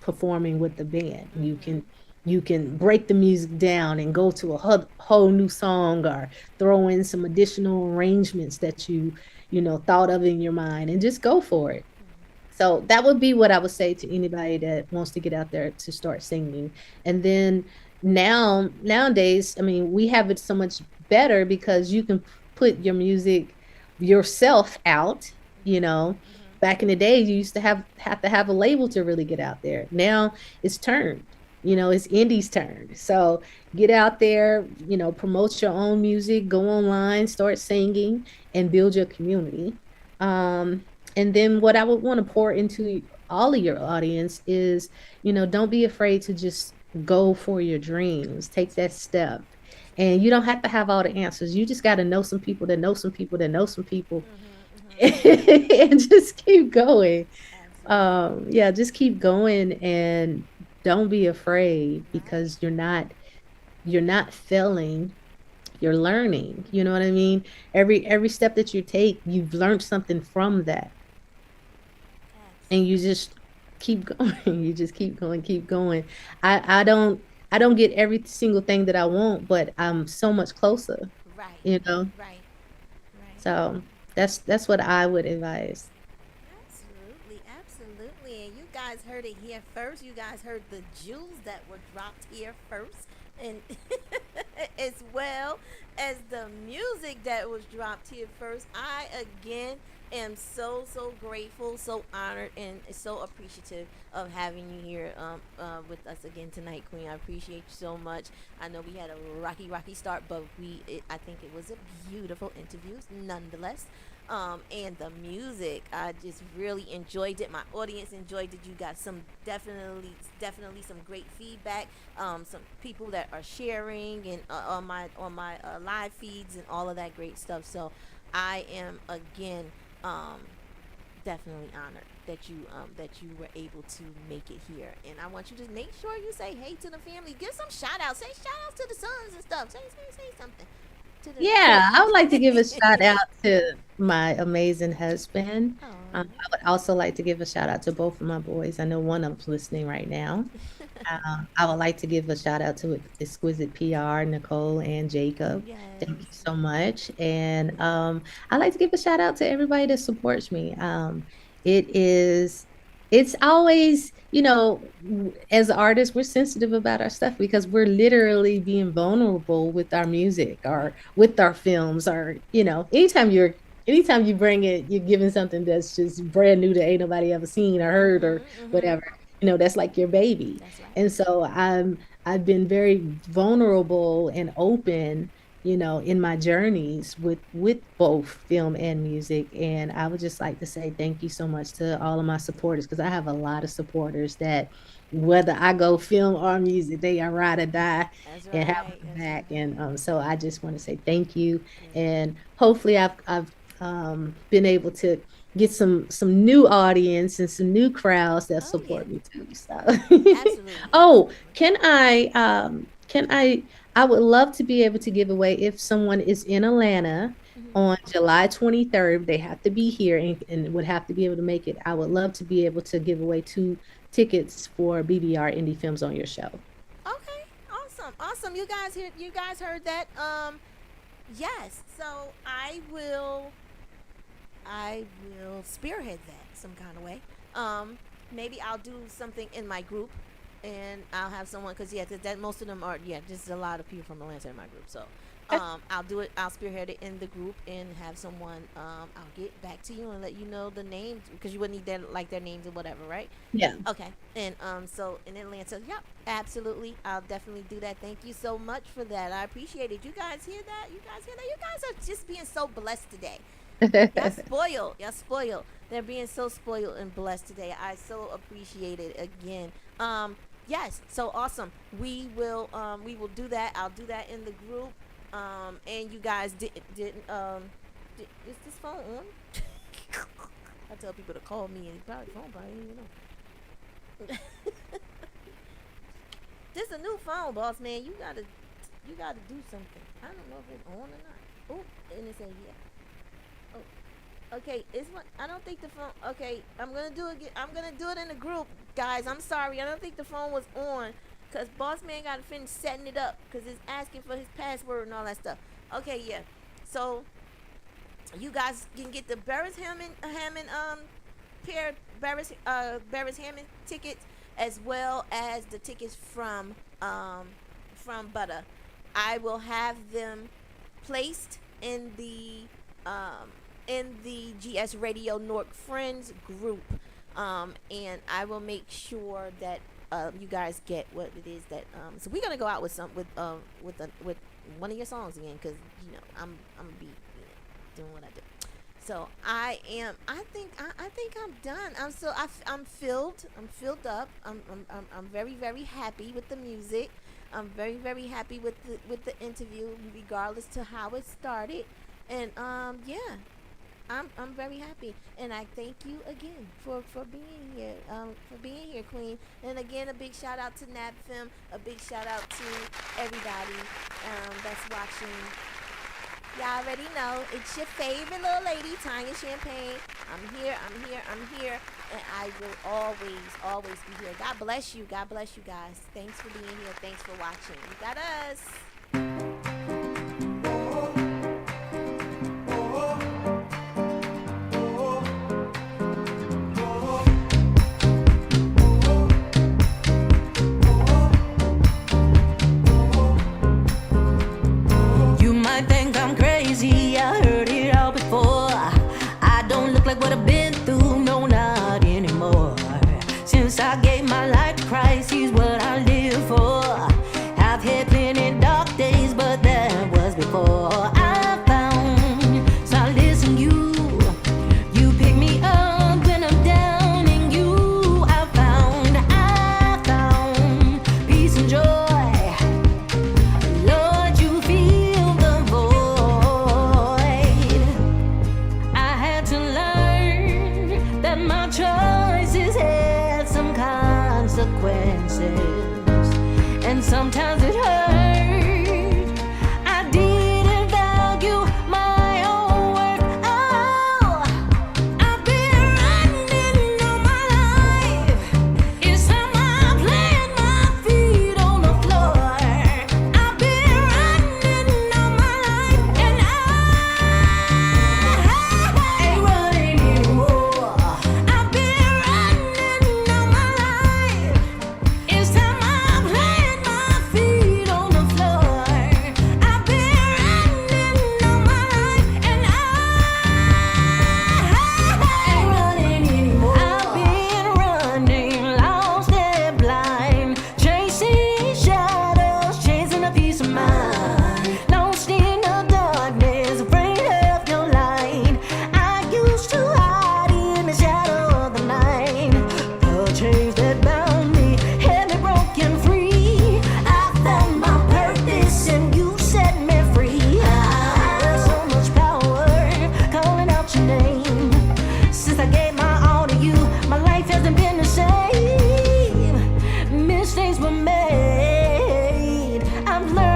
performing with the band. You can break the music down and go to a whole new song or throw in some additional arrangements that you thought of in your mind and just go for it. So that would be what I would say to anybody that wants to get out there to start singing. And then nowadays, I mean, we have it so much better because you can put your music yourself out, you know. Back in the day, you used to have to have a label to really get out there. Now it's turned, it's indie's turn. So get out there, promote your own music, go online, start singing, and build your community. And then what I would want to pour into all of your audience is, don't be afraid to just go for your dreams. Take that step. And you don't have to have all the answers. You just got to know some people that know some people that know some people and just keep going. Yeah, just keep going and don't be afraid because you're not failing, you're learning. You know what I mean? Every step that you take, you've learned something from that. And you just keep going. You just keep going. I don't get every single thing that I want, but I'm so much closer, Right. you know? Right. Right. So that's what I would advise. Absolutely, absolutely. And you guys heard it here first. You guys heard the jewels that were dropped here first. And as well as the music that was dropped here first. I again am so grateful, so honored, and so appreciative of having you here with us again tonight, Queen. I appreciate you so much. I know we had a rocky start, but I think it was a beautiful interview nonetheless. And the music, I just really enjoyed it. My audience enjoyed it. You got some definitely some great feedback. Some people that are sharing and on my live feeds and all of that great stuff. So I am again definitely honored that you were able to make it here. And I want you to make sure you say hey to the family. Give some shout outs. Say shout outs to the sons and stuff. Say something to the Yeah, I would like to give a shout out to my amazing husband. Aw. I would also like to give a shout out to both of my boys. I know one of them's listening right now. I would like to give a shout out to Exquisite PR, Nicole and Jacob. Thank you Yes. so much. And I like to give a shout out to everybody that supports me. It is, it's always, as artists, we're sensitive about our stuff because we're literally being vulnerable with our music or with our films or, anytime you bring it, you're giving something that's just brand new that ain't nobody ever seen or heard or whatever. That's like your baby. That's right. And so I've been very vulnerable and open in my journeys with both film and music. And I would just like to say thank you so much to all of my supporters, because I have a lot of supporters that whether I go film or music, they are ride or die That's and have right. my That's back. right. And so I just want to say thank you. And hopefully I've been able to get some new audience and some new crowds that Oh yeah. support me too. So Absolutely. oh, Absolutely. can I would love to be able to give away if someone is in Atlanta Mhm. on July 23rd. They have to be here and would have to be able to make it. I would love to be able to give away 2 tickets for BBR Indie Films on your show. Okay. Awesome. Awesome. You guys heard that. Yes. So I will spearhead that some kind of way. Maybe I'll do something in my group, and I'll have someone, because yeah, that most of them are, yeah, just a lot of people from Atlanta in my group. So I'll do it. I'll spearhead it in the group and have someone. I'll get back to you and let you know the names, because you would need their names or whatever, right? Yeah. Okay. And so in Atlanta, yep, absolutely. I'll definitely do that. Thank you so much for that. I appreciate it. You guys hear that? You guys hear that? You guys are just being so blessed today. Y'all spoiled. Y'all spoiled. They're being so spoiled and blessed today. I so appreciate it again. Yes, so awesome. We will do that. I'll do that in the group. And you guys is this phone on? I tell people to call me and probably ain't even know. This a new phone, boss man. You gotta do something. I don't know if it's on or not. Oh, and it says yeah. Oh, okay. It's what I don't think the phone. Okay, I'm gonna do it. I'm gonna do it in the group, guys. I'm sorry. I don't think the phone was on, cause boss man gotta finish setting it up, cause it's asking for his password and all that stuff. Okay, yeah. So you guys can get the Hammond pair Barris Hammond tickets, as well as the tickets from Butter. I will have them placed in the GS Radio Nork Friends group, and I will make sure that you guys get what it is that. So we're gonna go out with with one of your songs again, because I'm gonna be doing what I do. So I think I'm done. I'm filled up. I'm very, very happy with the music. I'm very, very happy with the interview, regardless to how it started. And yeah, I'm very happy, and I thank you again for being here, Queen. And again, a big shout out to NabFilm, a big shout out to everybody that's watching. Y'all already know it's your favorite little lady, Tanya Champagne. I'm here, and I will always be here. God bless you guys. Thanks for being here. Thanks for watching. You got us. You might think I'm crazy, I heard it all before. I don't look like what I've been through, no, not anymore. Since I gave my life to Christ, He's what I live for. I've had plenty dark days, but I've learned.